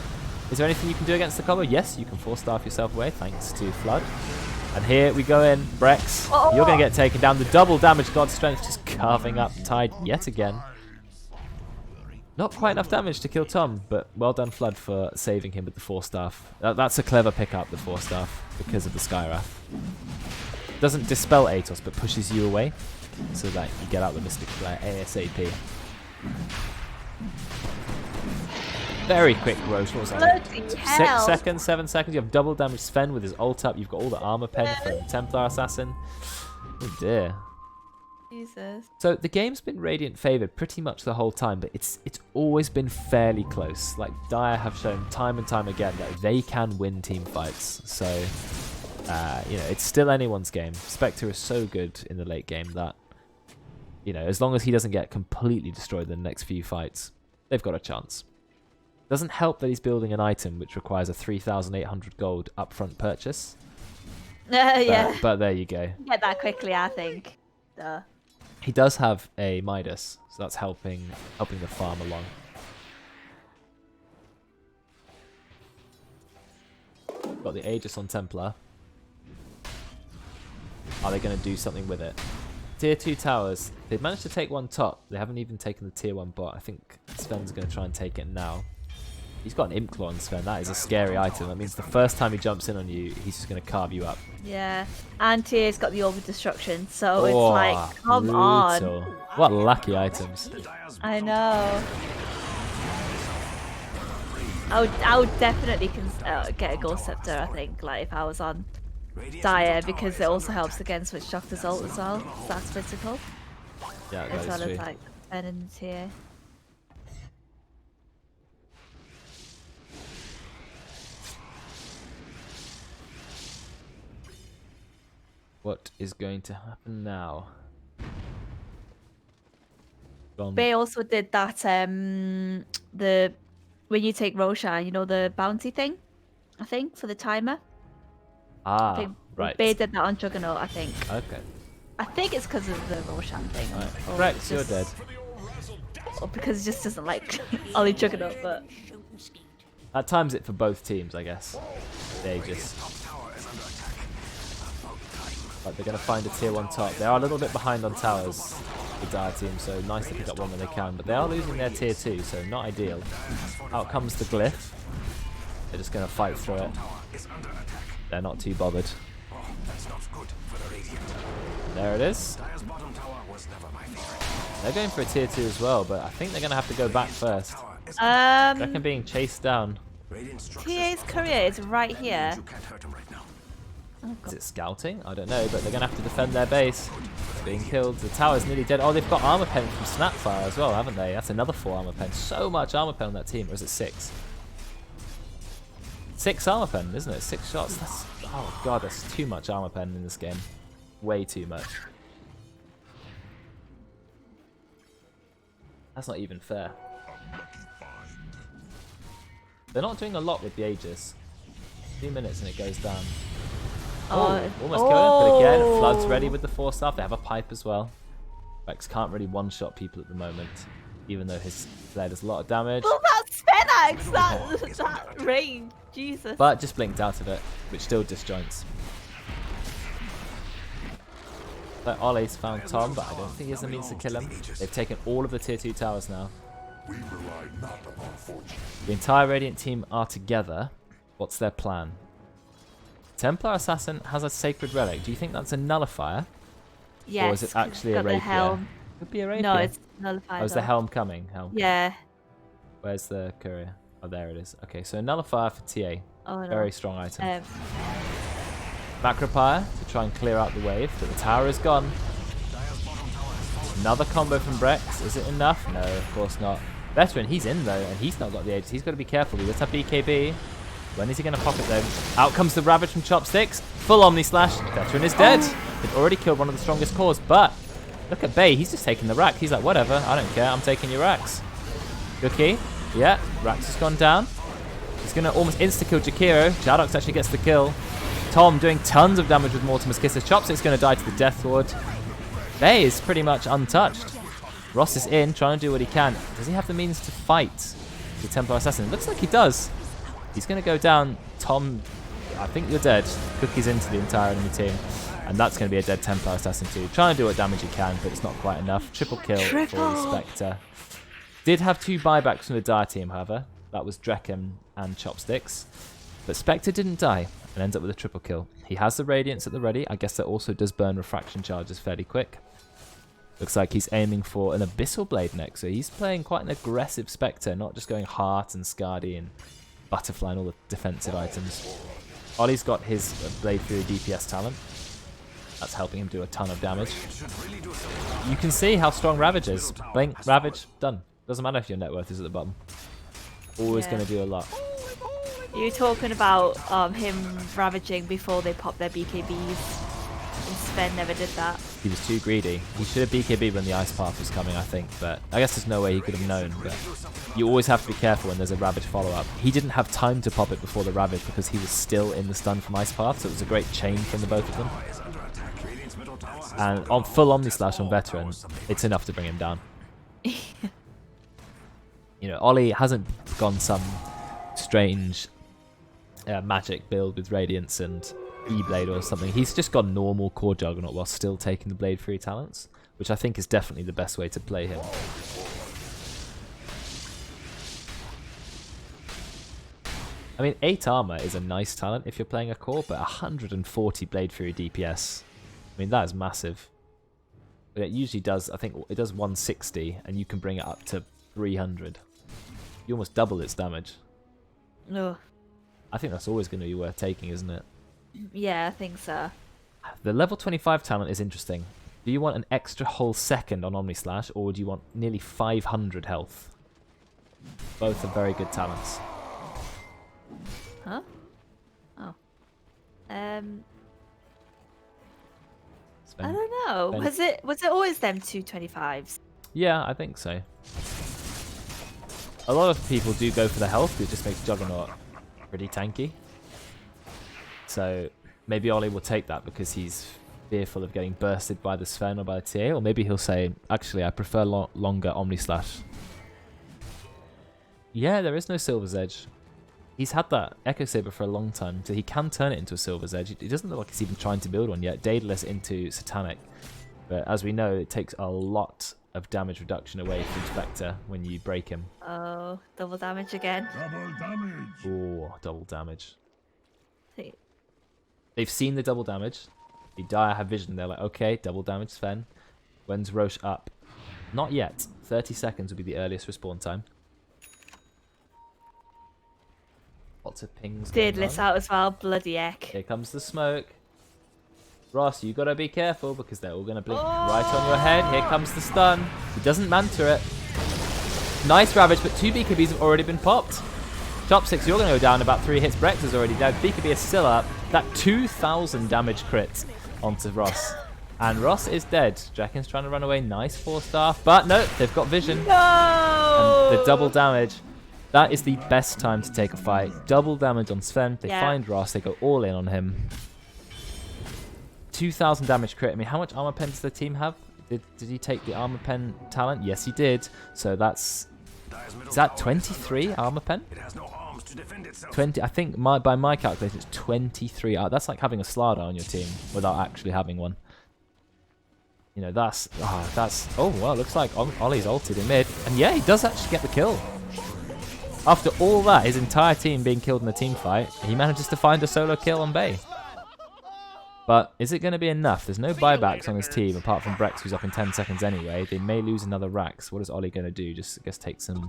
Speaker 1: Is there anything you can do against the combo? Yes, you can 4-staff yourself away thanks to Flood. And here we go in. Brexx, you're going to get taken down. The double damage God's Strength just carving up Tide yet again. Not quite enough damage to kill Tom, but well done Flood for saving him with the 4-staff. That's a clever pickup, the 4-staff, because of the Skywrath. Doesn't dispel Atos, but pushes you away, so that you get out the Mystic Flare ASAP. Very quick Roche. What was that? 6 seconds, 7 seconds. You have double damage Sven with his ult up. You've got all the armor pen from Templar Assassin. Oh dear.
Speaker 2: Jesus.
Speaker 1: So the game's been Radiant favored pretty much the whole time, but it's always been fairly close. Like Dire have shown time and time again that they can win team fights. So you know, it's still anyone's game. Spectre is so good in the late game that, you know, as long as he doesn't get completely destroyed in the next few fights, they've got a chance. Doesn't help that he's building an item which requires a 3,800 gold upfront purchase.
Speaker 2: Yeah.
Speaker 1: But there you go.
Speaker 2: Get that quickly, I think. Duh.
Speaker 1: He does have a Midas, so that's helping the farm along. Got the Aegis on Templar. Are they going to do something with it? Tier 2 towers. They've managed to take one top. They haven't even taken the tier 1 bot. I think Sven's going to try and take it now. He's got an Imp Claw on Sven. That is a scary item. That means the first time he jumps in on you, he's just going to carve you up.
Speaker 2: Yeah. And Tier's got the Orb of Destruction, so it's like, come on.
Speaker 1: What lucky items.
Speaker 2: I know. I would definitely get a Ghost Scepter, I think, like if I was on Dire, because it also helps against Witch Doctor's ult as well. So that's physical.
Speaker 1: Yeah,
Speaker 2: as well as like Sven and Tier.
Speaker 1: What is going to happen now?
Speaker 2: They also did that, when you take Roshan, you know, the bounty thing, I think, for the timer.
Speaker 1: Ah, right.
Speaker 2: They did that on Juggernaut, I think.
Speaker 1: Okay.
Speaker 2: I think it's because of the Roshan thing.
Speaker 1: Right. Brexx, you're dead.
Speaker 2: Or because it just doesn't like Oli Juggernaut, but...
Speaker 1: That times it for both teams, I guess. They just... Like they're going to find a tier 1 top. They are a little bit behind on towers, the Dire team, so nice to pick up one when they can. But they are losing their tier 2, so not ideal. Out comes the Glyph. They're just going to fight through it. They're not too bothered. There it is. They're going for a tier 2 as well, but I think they're going to have to go back first. Drekkon being chased down.
Speaker 2: TA's career is right here.
Speaker 1: Oh, is it scouting? I don't know, but they're going to have to defend their base. It's being killed. The tower's nearly dead. Oh, they've got armor pen from Snapfire as well, haven't they? That's another 4 armor pen. So much armor pen on that team. Or is it 6? 6 armor pen, isn't it? 6 shots. That's, oh god, that's too much armor pen in this game. Way too much. That's not even fair. They're not doing a lot with the Aegis. 2 minutes and it goes down. Oh, almost killed him, but again, Flood's ready with the 4 stuff. They have a pipe as well. Brexx can't really one-shot people at the moment, even though his flare does a lot of damage.
Speaker 2: Well, that's Fenax, that range, Jesus.
Speaker 1: But just blinked out of it, which still disjoints. So Ollie's found Thom, but I don't think he has the means to kill him. They've taken all of the tier 2 towers now. The entire Radiant team are together. What's their plan? Templar Assassin has a Sacred Relic. Do you think that's a nullifier?
Speaker 2: Yes.
Speaker 1: Or is it actually a rapier?
Speaker 2: Helm.
Speaker 1: Could be a rapier.
Speaker 2: No, it's nullifier.
Speaker 1: Oh, is the helm coming? Helm.
Speaker 2: Yeah.
Speaker 1: Where's the courier? Oh, there it is. Okay, so a nullifier for TA.
Speaker 2: Oh, no.
Speaker 1: Very strong item. Macropire to try and clear out the wave, but the tower is gone. Another combo from Brexx. Is it enough? No, of course not. Veteran, he's in though, and he's not got the Aegis. He's got to be careful. He does have BKB. When is he going to pop it though? Out comes the Ravage from Chopsticks. Full Omni Slash. Veteran is dead. They've already killed one of the strongest cores, but look at Bay. He's just taking the rack. He's like, whatever. I don't care. I'm taking your racks. Cookie. Yeah, Rax has gone down. He's going to almost insta-kill Jakiro. Jaddox actually gets the kill. Thom doing tons of damage with Mortimer's Kisses. Chopstick's going to die to the Death Lord. Bay is pretty much untouched. Ross is in, trying to do what he can. Does he have the means to fight the Templar Assassin? It looks like he does. He's going to go down. Thom, I think you're dead. Cookie's into the entire enemy team. And that's going to be a dead Templar Assassin too. Trying to do what damage he can, but it's not quite enough. Triple kill for the Spectre. Did have 2 buybacks from the Dire team, however. That was Drekkon and Chopsticks. But Spectre didn't die and ends up with a triple kill. He has the Radiance at the ready. I guess that also does burn refraction charges fairly quick. Looks like he's aiming for an Abyssal Blade next. So he's playing quite an aggressive Spectre, not just going Heart and Scardy and Butterfly and all the defensive items. Ollie's got his Blade Fury DPS talent. That's helping him do a ton of damage. You can see how strong Ravage is. Blink, Ravage, done. Doesn't matter if your net worth is at the bottom. Always going to do a lot.
Speaker 2: You were talking about him ravaging before they popped their BKBs. And Sven never did that.
Speaker 1: He was too greedy. He should have BKB'd when the Ice Path was coming, I think. But I guess there's no way he could have known. But you always have to be careful when there's a Ravage follow-up. He didn't have time to pop it before the Ravage because he was still in the stun from Ice Path. So it was a great chain from the both of them. And on full Omni Slash on Veteran, it's enough to bring him down. You know, Ollie hasn't gone some strange magic build with Radiance and E-Blade or something. He's just gone normal core Juggernaut while still taking the Blade Free talents, which I think is definitely the best way to play him. I mean, 8 armor is a nice talent if you're playing a core, but 140 Blade Fury DPS, I mean, that is massive. But it usually does, I think it does 160, and you can bring it up to 300. You almost double its damage.
Speaker 2: No.
Speaker 1: I think that's always going to be worth taking, isn't it?
Speaker 2: Yeah, I think so.
Speaker 1: The level 25 talent is interesting. Do you want an extra whole second on Omni Slash, or do you want nearly 500 health? Both are very good talents.
Speaker 2: Huh? Oh. I don't know. Was it always them 225s?
Speaker 1: Yeah, I think so. A lot of people do go for the health. It just makes Juggernaut pretty tanky. So maybe Ollie will take that because he's fearful of getting bursted by the Sven or by the TA, or maybe he'll say, actually, I prefer longer Omni Slash. Yeah, there is no Silver's Edge. He's had that Echo Saber for a long time, so he can turn it into a Silver's Edge. It doesn't look like he's even trying to build one yet. Daedalus into Satanic. But as we know, it takes a lot of damage reduction away from Spectre when you break him.
Speaker 2: Oh, double damage again.
Speaker 3: Double damage.
Speaker 1: Oh, double damage.
Speaker 2: See.
Speaker 1: They've seen the double damage. The Dire have vision. They're like, okay, double damage, Sven. When's Roche up? Not yet. 30 seconds will be the earliest respawn time. Lots of pings.
Speaker 2: Daedalus out as well. Bloody heck.
Speaker 1: Here comes the smoke. Ross, you gotta be careful because they're all gonna blink right on your head. Here comes the stun. He doesn't Manta it. Nice Ravage, but 2 BKBs have already been popped.
Speaker 4: Chopsticks, you're going to go down about 3 hits. Brexx is already dead. BKB is still up. That 2,000 damage crit onto Ross. And Ross is dead. Drekkon's trying to run away. Nice 4-star. But no, they've got vision.
Speaker 2: No!
Speaker 4: And the double damage. That is the best time to take a fight. Double damage on Sven. They find Ross. They go all in on him. 2,000 damage crit. I mean, how much armor pen does the team have? Did he take the armor pen talent? Yes, he did. So that's... Is that 23 armor pen?
Speaker 3: It has no arms to defend itself.
Speaker 4: 20. I think by my calculation, it's 23. That's like having a Slardar on your team without actually having one. You know, that's... Oh, well, looks like Oli's ulted in mid. And yeah, he does actually get the kill. After all that, his entire team being killed in a team fight, he manages to find a solo kill on Bey. But is it going to be enough? There's no buybacks on his team, apart from Brexx, who's up in 10 seconds anyway. They may lose another Rax. What is Oli going to do? Just, I guess, take some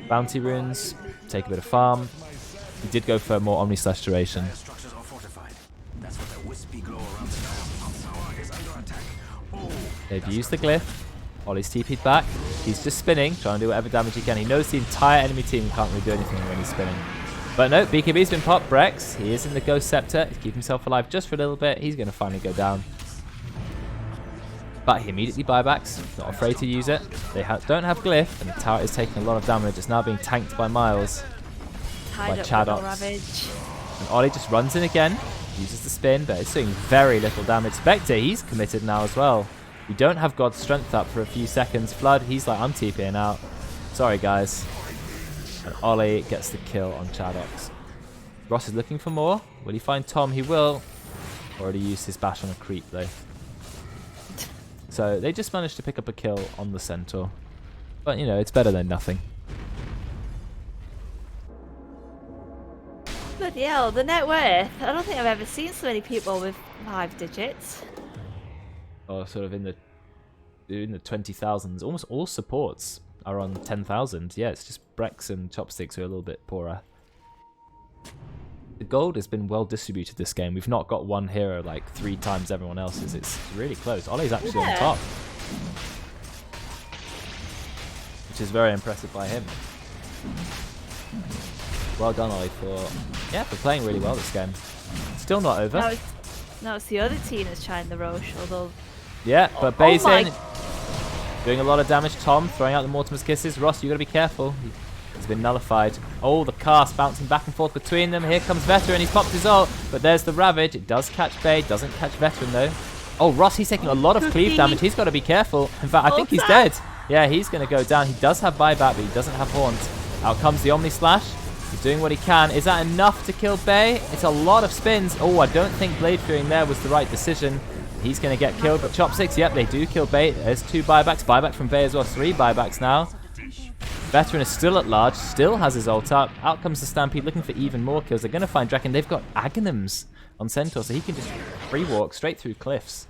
Speaker 4: bounty runes, take a bit of farm. He did go for more Omni-Slash duration. They've used the glyph. Oli's TP'd back. He's just spinning, trying to do whatever damage he can. He knows the entire enemy team can't really do anything when he's spinning. But no, BKB's been popped. Brexx, he is in the Ghost Scepter. He's keeping himself alive just for a little bit. He's going to finally go down. But he immediately buybacks. Not afraid to use it. They don't have glyph, and the tower is taking a lot of damage. It's now being tanked by Miles. By Chadox. And Oli just runs in again. Uses the spin, but it's doing very little damage. Spectre, he's committed now as well. We don't have God's Strength up for a few seconds. Flood, he's like, I'm TPing out. Sorry, guys. And Oli gets the kill on Chadox. Ross is looking for more. Will he find Thom? He will. Already used his bash on a creep, though. So they just managed to pick up a kill on the Centaur. But, you know, it's better than nothing.
Speaker 2: Bloody hell, the net worth. I don't think I've ever seen so many people with 5 digits.
Speaker 4: Or sort of in the 20,000s. Almost all supports are on 10,000. Yeah, it's just Brexx and Chopsticks who are a little bit poorer. The gold has been well distributed this game. We've not got one hero like 3 times everyone else's. It's really close. Oli's actually on top, which is very impressive by him. Well done, Oli, for playing really well this game. Still not over.
Speaker 2: No, it's the other team that's trying the Roche, although...
Speaker 4: Yeah, but Bey's in. Doing a lot of damage. Thom throwing out the Mortimer's Kisses. Ross, you got to be careful. He's been nullified. Oh, the cast bouncing back and forth between them. Here comes Veteran. He's popped his ult, but there's the Ravage. It does catch Bey. Doesn't catch Veteran, though. Oh, Ross, he's taking a lot of cleave damage. He's got to be careful. In fact, I think he's dead. Yeah, he's going to go down. He does have buyback, but he doesn't have Haunt. Out comes the Omni Slash. He's doing what he can. Is that enough to kill Bey? It's a lot of spins. Oh, I don't think Blade Fearing there was the right decision. He's going to get killed, but Chopsticks, yep, they do kill Bey. There's 2 buybacks. Buyback from Bey as well. 3 buybacks now. Veteran is still at large. Still has his ult up. Out comes the Stampede looking for even more kills. They're going to find Drekkon. They've got Aghanims on Centaur, so he can just free walk straight through cliffs.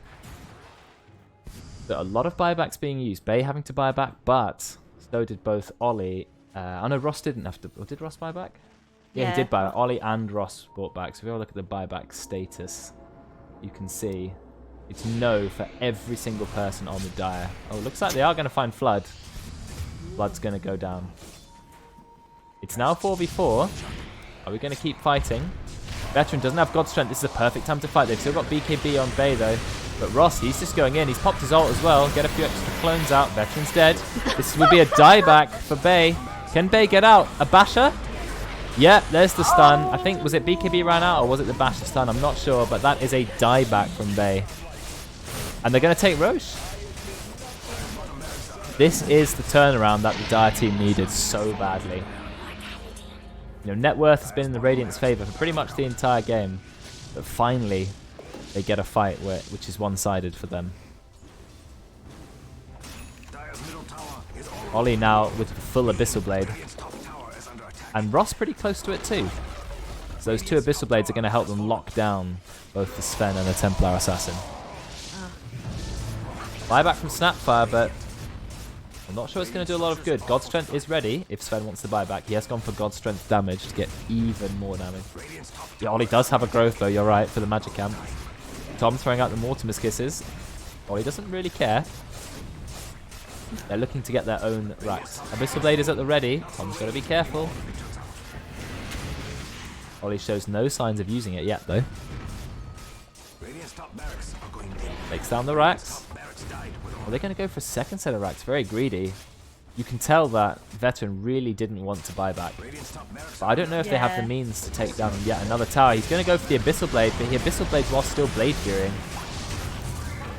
Speaker 4: But a lot of buybacks being used. Bey having to buy back, but so did both Oli. I know Ross didn't have to. Or did Ross buy back? Yeah, he did buy back. Oli and Ross bought back. So if you have a look at the buyback status, you can see it's no for every single person on the Dire. Oh, looks like they are going to find Flood. Flood's going to go down. It's now 4v4. Are we going to keep fighting? Veteran doesn't have God Strength. This is a perfect time to fight. They've still got BKB on Bey, though. But Ross, he's just going in. He's popped his ult as well. Get a few extra clones out. Veteran's dead. This would be a dieback for Bey. Can Bey get out? A basher? Yeah, there's the stun. I think, was it BKB ran out or was it the basher stun? I'm not sure, but that is a dieback from Bey. And they're going to take Roche. This is the turnaround that the Dire team needed so badly. You know, net worth has been in the Radiant's favour for pretty much the entire game. But finally, they get a fight which is one-sided for them. Oli now with the full Abyssal Blade. And Ross pretty close to it too. So those 2 Abyssal Blades are going to help them lock down both the Sven and the Templar Assassin. Buyback from Snapfire, but I'm not sure it's going to do a lot of good. God's Strength is ready if Sven wants to buy back. He has gone for God's Strength damage to get even more damage. Yeah, Oli does have a growth bow, you're right, for the magic camp. Thom throwing out the Mortimer's Kisses. Oli doesn't really care. They're looking to get their own racks. Abyssal Blade is at the ready. Thom's got to be careful. Oli shows no signs of using it yet, though.
Speaker 3: Radiant's top barracks are going in.
Speaker 4: Takes down the racks.
Speaker 3: Barracks died with
Speaker 4: Are they going to go for a second set of racks? Very greedy. You can tell that Veteran really didn't want to buy back.
Speaker 3: Radiant's top barracks.
Speaker 4: But I don't know if they have the means to take down yet another tower. He's going to go for the Abyssal Blade, but the Abyssal Blade was still Blade Furying.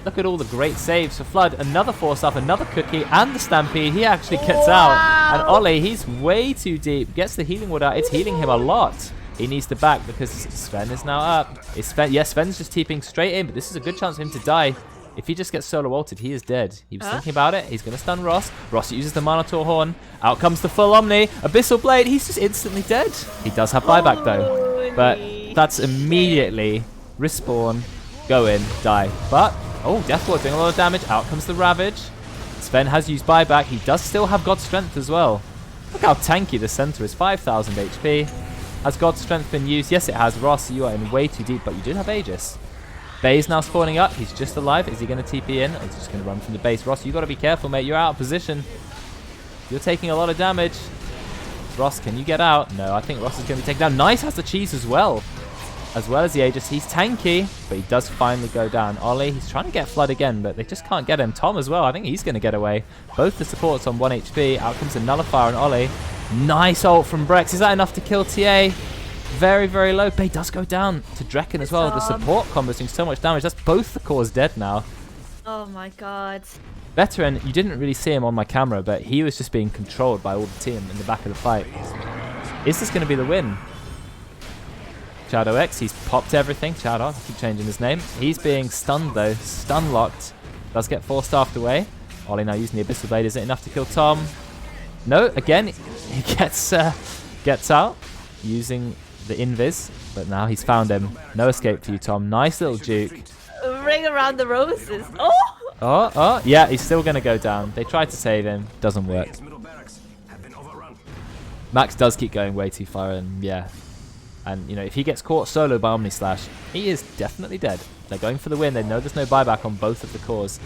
Speaker 4: Look at all the great saves for Flood. Another Force Up, another Cookie, and the Stampede. He actually gets out. And Oli, he's way too deep. Gets the Healing Ward out. It's healing him a lot. He needs to back because Sven is now up. Yes, Sven's just TPing straight in, but this is a good chance for him to die. If he just gets solo ulted, he is dead. He was thinking about it. He's going to stun Ross. Ross uses the Minotaur Horn. Out comes the full Omni. Abyssal Blade. He's just instantly dead. He does have buyback though. But that's immediately respawn, go in, die. But, oh, Deathward doing a lot of damage. Out comes the Ravage. Sven has used buyback. He does still have God's Strength as well. Look how tanky the center is. 5,000 HP. Has God's Strength been used? Yes, it has. Ross, you are in way too deep, but you did have Aegis. Bay's now spawning up. He's just alive. Is he going to TP in? Or is he just going to run from the base? Ross, you got to be careful, mate. You're out of position. You're taking a lot of damage. Ross, can you get out? No, I think Ross is going to be taken down. Nice has the cheese as well as the Aegis. He's tanky, but he does finally go down. Oli, he's trying to get Flood again, but they just can't get him. Tom as well. I think he's going to get away. Both the supports on 1 HP. Out comes a Nullifier on Oli. Nice ult from Brexx. Is that enough to kill TA? Very, very low. Bay does go down to Drekkon as well. The support combo is doing so much damage. That's both the cores dead now.
Speaker 2: Oh my god.
Speaker 4: Veteran, you didn't really see him on my camera, but he was just being controlled by all the team in the back of the fight. Is this going to be the win? Shadow X, he's popped everything. Shadow, I keep changing his name. He's being stunned though. Stun locked. Does get 4-staffed away. Oli now using the Abyssal Blade. Is it enough to kill Tom? No, again, he gets out using the invis, but now he's found him. No escape for you, Tom. Nice little juke.
Speaker 2: Ring around the roses.
Speaker 4: Oh, yeah, he's still going to go down. They tried to save him. Doesn't work. Max does keep going way too far, and yeah. And, you know, if he gets caught solo by Omni Slash, he is definitely dead. They're going for the win. They know there's no buyback on both of the cores.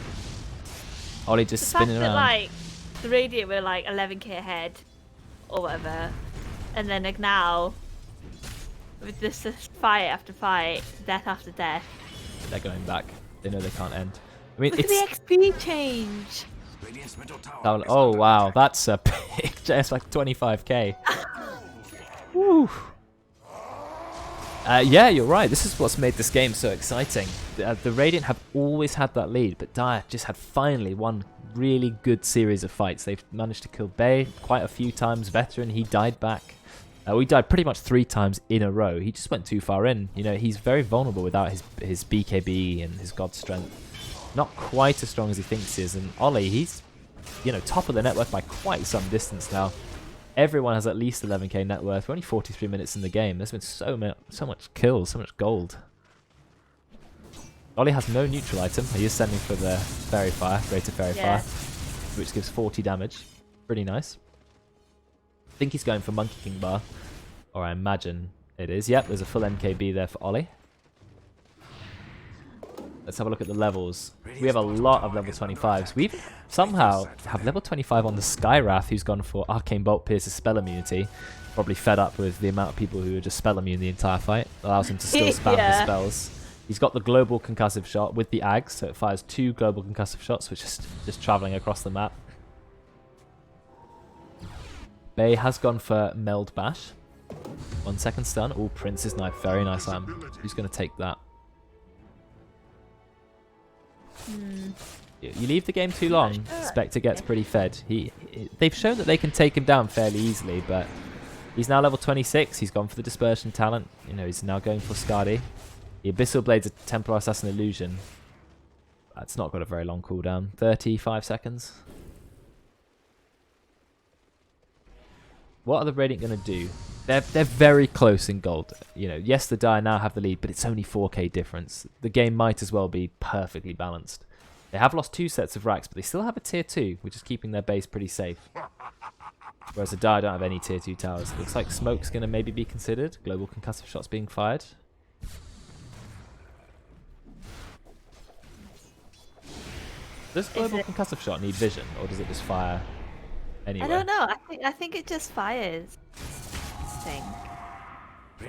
Speaker 4: Oli just spinning around.
Speaker 2: Like, the Radiant were like 11k ahead, or whatever. And then like now, with this fight after fight, death after death.
Speaker 4: They're going back. They know they can't end. I mean,
Speaker 2: Look at the XP change.
Speaker 4: Oh wow, that's a big. It's like 25k. Woo. Yeah, you're right. This is what's made this game so exciting. The Radiant have always had that lead, but Dire just had finally one really good series of fights. They've managed to kill Bay quite a few times. Veteran, he died back. We died pretty much 3 times in a row. He just went too far in. You know, he's very vulnerable without his BKB and his God Strength. Not quite as strong as he thinks he is. And Oli, he's, you know, top of the net worth by quite some distance now. Everyone has at least 11k net worth. We're only 43 minutes in the game. There's been so much kills, so much gold. Oli has no neutral item. He is sending for the Fairy Fire, Greater Fairy Fire, which gives 40 damage. Pretty nice. I think he's going for Monkey King Bar, or I imagine it is. Yep, there's a full MKB there for Oli. Let's have a look at the levels. We have a lot of level 25s. We somehow have level 25 on the Skywrath, who's gone for Arcane Bolt Pierce's spell immunity. Probably fed up with the amount of people who are just spell immune the entire fight. Allows him to still spam his spells. He's got the global concussive shot with the Ags, so it fires 2 global concussive shots, which is just traveling across the map. Bay has gone for Meld Bash. 1 second stun. Oh, Prince's Knife. Very nice item. Who's going to take that? You leave the game too long, Spectre gets pretty fed. They've shown that they can take him down fairly easily, but he's now level 26. He's gone for the Dispersion talent. You know, he's now going for Skadi. The Abyssal Blade's a Templar Assassin Illusion. That's not got a very long cooldown. 35 seconds. What are the Radiant going to do? They're very close in gold. You know, yes, the Dire now have the lead, but it's only 4k difference. The game might as well be perfectly balanced. They have lost 2 sets of racks, but they still have a tier 2, which is keeping their base pretty safe. Whereas the Dire don't have any tier 2 towers. Looks like Smoke's going to maybe be considered. Global concussive shots being fired. Does global concussive shot need vision, or does it just fire anyway?
Speaker 2: I don't know. I think it just fires.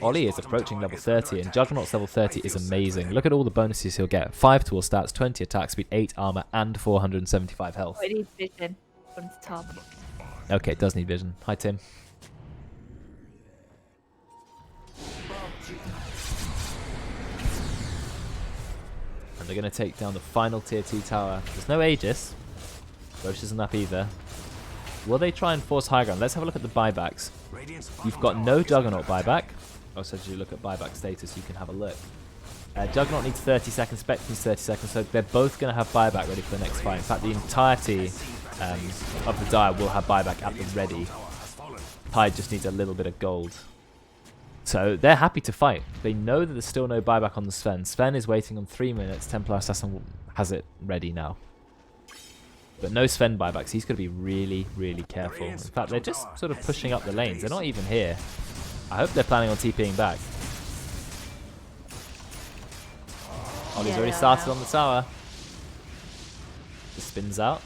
Speaker 4: Oli is approaching level 30, and Juggernaut's level 30 is amazing. Look at all the bonuses he'll get. 5 tool stats, 20 attack speed, 8 armor, and 475 health.
Speaker 2: Oh, it needs vision on the top.
Speaker 4: Okay, it does need vision. Hi, Tim. And they're going to take down the final tier 2 tower. There's no Aegis. Roche isn't up either. Will they try and force high ground? Let's have a look at the buybacks. You've got no Juggernaut buyback. Also, as you look at buyback status, you can have a look. Juggernaut needs 30 seconds, Spectre needs 30 seconds, so they're both going to have buyback ready for the next fight. In fact, the entirety of the dire will have buyback at the ready. Tide just needs a little bit of gold. So they're happy to fight. They know that there's still no buyback on the Sven. Sven is waiting on 3 minutes. Templar Assassin has it ready now. But no Sven buybacks. He's going to be really, really careful. In fact, they're just sort of pushing up the lanes. They're not even here. I hope they're planning on TPing back. Oli's already started on the tower. Just spins out.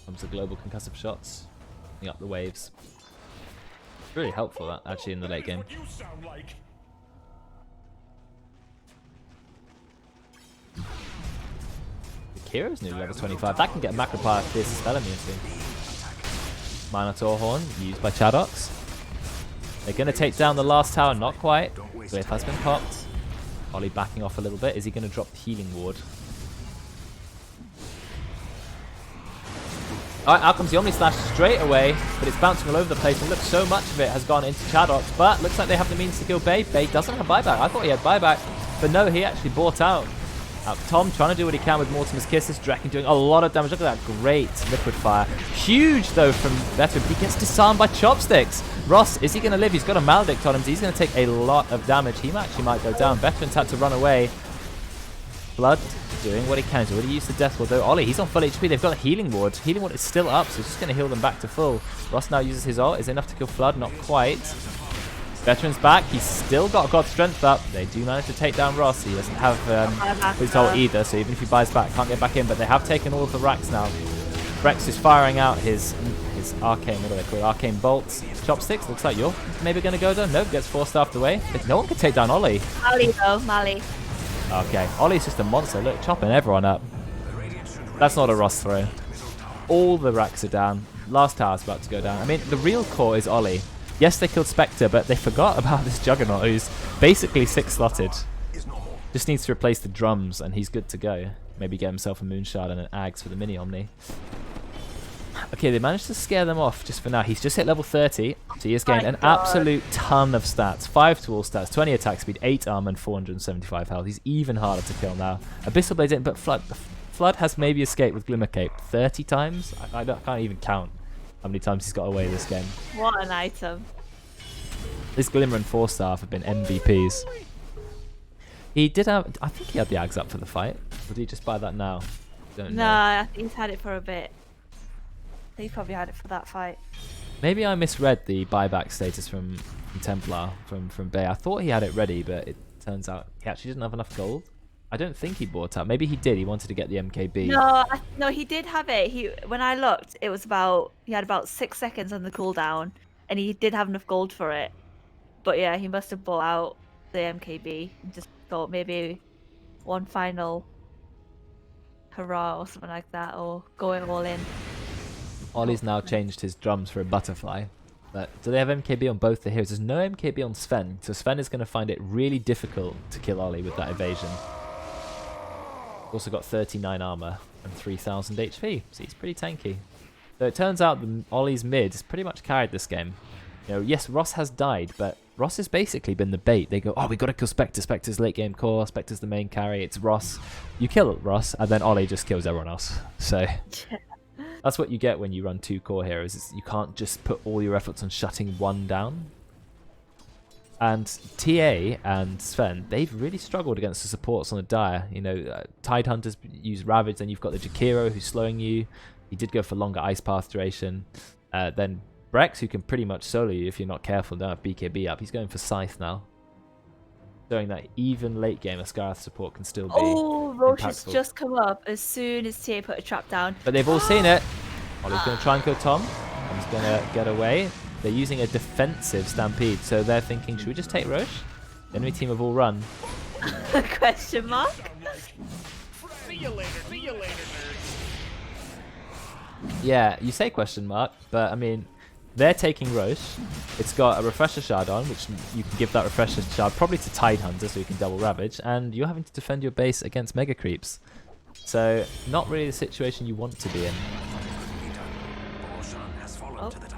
Speaker 4: Comes the global concussive shots. Picking up the waves. Really helpful, that, actually, in the late game. Hero's nearly level 25. That can get Macropire Fierce Spell immunity. Minotaur Horn used by Chadox. They're going to take down the last tower. Not quite. Glyph has been popped. Oli backing off a little bit. Is he going to drop the healing ward? Alright, out comes the Omni Slash straight away, but it's bouncing all over the place, and look, so much of it has gone into Chadox, but looks like they have the means to kill Bay. Bay doesn't have buyback. I thought he had buyback, but no, he actually bought out. Tom trying to do what he can with Mortimer's Kisses. Drekkon doing a lot of damage. Look at that great liquid fire. Huge, though, from Veteran, but he gets disarmed by Chopsticks. Ross, is he going to live? He's got a Maledict on him, so he's going to take a lot of damage. He actually might go down. Veteran's had to run away. Blood doing what he can. He's already used the Death Ward, though. Oli, he's on full HP. They've got a Healing Ward. Healing Ward is still up, so he's just going to heal them back to full. Ross now uses his ult. Is it enough to kill Flood? Not quite. Veteran's back. He's still got God's Strength up. They do manage to take down Ross. He doesn't have his ult either, so even if he buys back, can't get back in. But they have taken all of the racks now. Brexx is firing out his arcane, what do they call it? Arcane bolts. Chopsticks, looks like you're maybe going to go down. Nope, gets 4-staffed away. But no one can take down Oli.
Speaker 2: Mali though, Mali.
Speaker 4: Okay, Oli's just a monster. Look, chopping everyone up. That's not a Ross throw. All the racks are down. Last tower's about to go down. I mean, the real core is Oli. Yes, they killed Spectre, but they forgot about this Juggernaut, who's basically 6-slotted. Just needs to replace the drums, and he's good to go. Maybe get himself a Moonshard and an Ags for the Mini Omni. Okay, they managed to scare them off just for now. He's just hit level 30, so he has gained an absolute ton of stats. 5 to all stats, 20 attack speed, 8 armor, and 475 health. He's even harder to kill now. Abyssal Blade didn't, but Flood has maybe escaped with Glimmer Cape 30 times? I can't even count how many times he's got away this game.
Speaker 2: What an item.
Speaker 4: This Glimmer and 4-staff have been MVPs. He did have... I think he had the Ags up for the fight. Would he just buy that now? Don't know.
Speaker 2: I think he's had it for a bit. He probably had it for that fight.
Speaker 4: Maybe I misread the buyback status from Templar, from Bay. I thought he had it ready, but it turns out he actually didn't have enough gold. I don't think he bought out. Maybe he did. He wanted to get the MKB.
Speaker 2: No, he did have it. When I looked, it was he had about 6 seconds on the cooldown, and he did have enough gold for it. But yeah, he must have bought out the MKB and just thought maybe one final hurrah or something like that, or going all in.
Speaker 4: Oli's now changed his drums for a butterfly. But do they have MKB on both the heroes? There's no MKB on Sven, so Sven is going to find it really difficult to kill Oli with that evasion. Also got 39 armor and 3000 HP, so he's pretty tanky. So it turns out that Oli's mid has pretty much carried this game. You know, yes, Ross has died, but Ross has basically been the bait. They go, oh, we got to kill Spectre. Spectre's late game core. Spectre's the main carry. It's Ross. You kill Ross, and then Oli just kills everyone else. So that's what you get when you run 2 core heroes. Is you can't just put all your efforts on shutting one down. And TA and Sven, they've really struggled against the supports on the Dire. You know, Tidehunters use Ravage, then you've got the Jakiro who's slowing you. He did go for longer Ice Path duration. Then Brexx, who can pretty much solo you if you're not careful, don't have BKB up. He's going for Scythe now. Showing that even late game, a Scarth support can still be
Speaker 2: Roche has
Speaker 4: impactful.
Speaker 2: just come up as soon as TA put a trap down.
Speaker 4: But they've all seen it. Oli's going to try and kill Tom. Tom's going to get away. They're using a defensive Stampede, so they're thinking, should we just take Roche? The enemy team have all run.
Speaker 2: Question mark?
Speaker 5: See you later, nerds.
Speaker 4: Yeah, you say question mark, but I mean, they're taking Roche. It's got a Refresher Shard on, which you can give that Refresher Shard probably to Tidehunter so you can double Ravage, and you're having to defend your base against Mega Creeps. So, not really the situation you want to be in.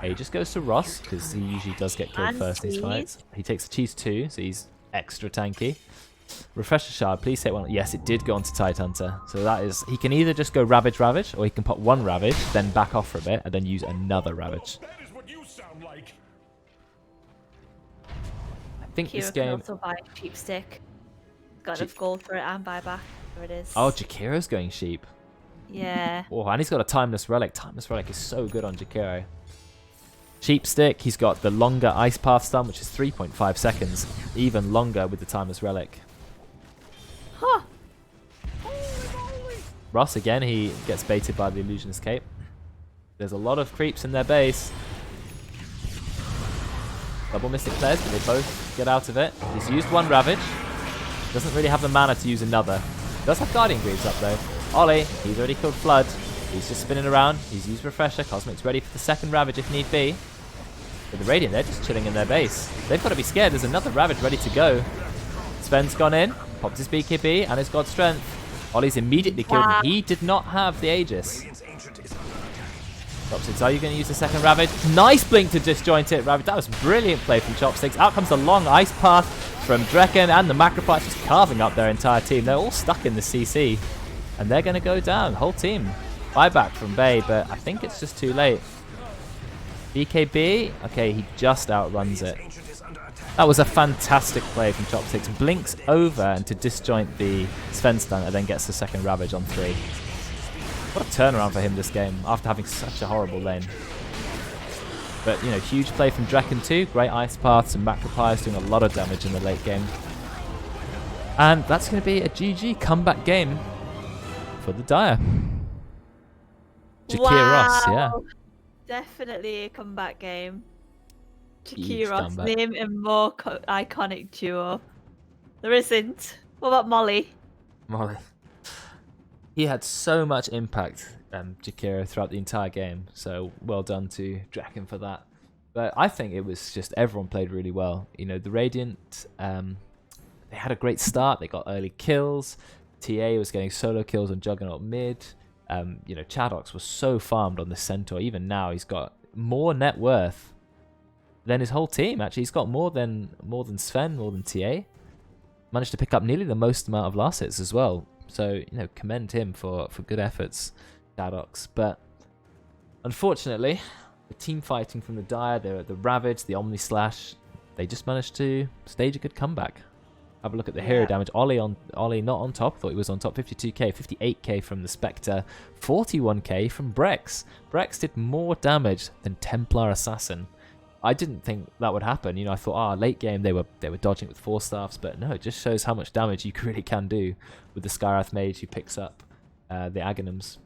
Speaker 4: He just goes to Ross, because he usually does get killed first in these fights. He takes the Cheese 2, so he's extra tanky. Refresher Shard, please take one. Yes, it did go onto Tidehunter. So that is, he can either just go Ravage, or he can pop one Ravage, then back off for a bit, and then use another Ravage.
Speaker 5: That is what you sound like.
Speaker 4: I think
Speaker 2: Kira
Speaker 4: this game...
Speaker 2: can also buy Cheap Stick. Got enough gold for it and buyback. There it is.
Speaker 4: Oh, Jakiro's going sheep.
Speaker 2: Yeah.
Speaker 4: Oh, and he's got a Timeless Relic. Timeless Relic is so good on Jakiro. Cheap Stick, he's got the longer Ice Path stun, which is 3.5 seconds. Even longer with the Timeless Relic.
Speaker 2: Huh.
Speaker 4: Ross, again, he gets baited by the Illusionist Cape. There's a lot of creeps in their base. Double Mystic Players, but they both get out of it. He's used one Ravage. Doesn't really have the mana to use another. Does have Guardian Greaves up though. Oli, he's already killed Flood. He's just spinning around. He's used Refresher. Cosmic's ready for the second Ravage if need be. But the Radiant, they're just chilling in their base. They've got to be scared. There's another Ravage ready to go. Sven's gone in. Popped his BKB and his God Strength. Oli's immediately killed him. He did not have the Aegis. Chopsticks, are you going to use the second Ravage? Nice blink to disjoint it, Ravage. That was brilliant play from Chopsticks. Out comes the long Ice Path from Drekkon, and the Macrophytes just carving up their entire team. They're all stuck in the CC, and they're going to go down. The whole team. Buyback from Bay, but I think it's just too late. BKB, okay, he just outruns it. That was a fantastic play from Chopsticks. Blinks over and to disjoint the Sven stun, and then gets the second Ravage on 3. What a turnaround for him this game, after having such a horrible lane. But, you know, huge play from Drekkon too. Great Ice Paths and Macropyres doing a lot of damage in the late game. And that's going to be a GG comeback game for the Dire. Jakir Ross, yeah.
Speaker 2: Definitely a comeback game.
Speaker 4: Huge
Speaker 2: Jakir Ross,
Speaker 4: comeback.
Speaker 2: name a more iconic duo. There isn't. What about Molly?
Speaker 4: Molly. He had so much impact, Jakiro, throughout the entire game. So well done to Drekkon for that. But I think it was just everyone played really well. You know, the Radiant, they had a great start. They got early kills. TA was getting solo kills on Juggernaut mid. You know, Chadox was so farmed on the Centaur. Even now, he's got more net worth than his whole team. Actually, he's got more than Sven, more than TA. Managed to pick up nearly the most amount of last hits as well. So, you know, commend him for good efforts, Chadox. But unfortunately, the team fighting from the Dire, the Ravage, the Omni Slash, they just managed to stage a good comeback. Have a look at the hero damage. Oli not on top. Thought he was on top. 52k, 58k from the Spectre, 41k from Brexx. Brexx did more damage than Templar Assassin. I didn't think that would happen. You know, I thought, late game they were dodging with 4-staffs, but no, it just shows how much damage you really can do with the Skywrath Mage who picks up the Aghanims.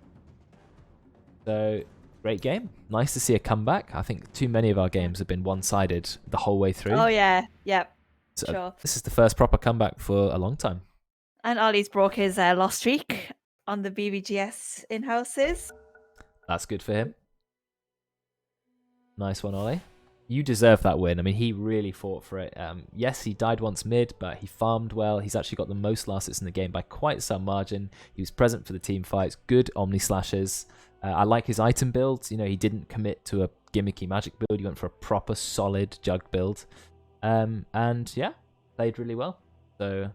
Speaker 4: So, great game. Nice to see a comeback. I think too many of our games have been one-sided the whole way through.
Speaker 2: Oh yeah, yep.
Speaker 4: So
Speaker 2: Sure.
Speaker 4: this is the first proper comeback for a long time.
Speaker 2: And Ollie's broke his loss streak on the BVGS in-houses.
Speaker 4: That's good for him. Nice one, Oli. You deserve that win. I mean, he really fought for it. Yes, he died once mid, but he farmed well. He's actually got the most last hits in the game by quite some margin. He was present for the team fights. Good Omni Slashes. I like his item builds. You know, he didn't commit to a gimmicky magic build. He went for a proper solid jug build. And yeah, played really well. So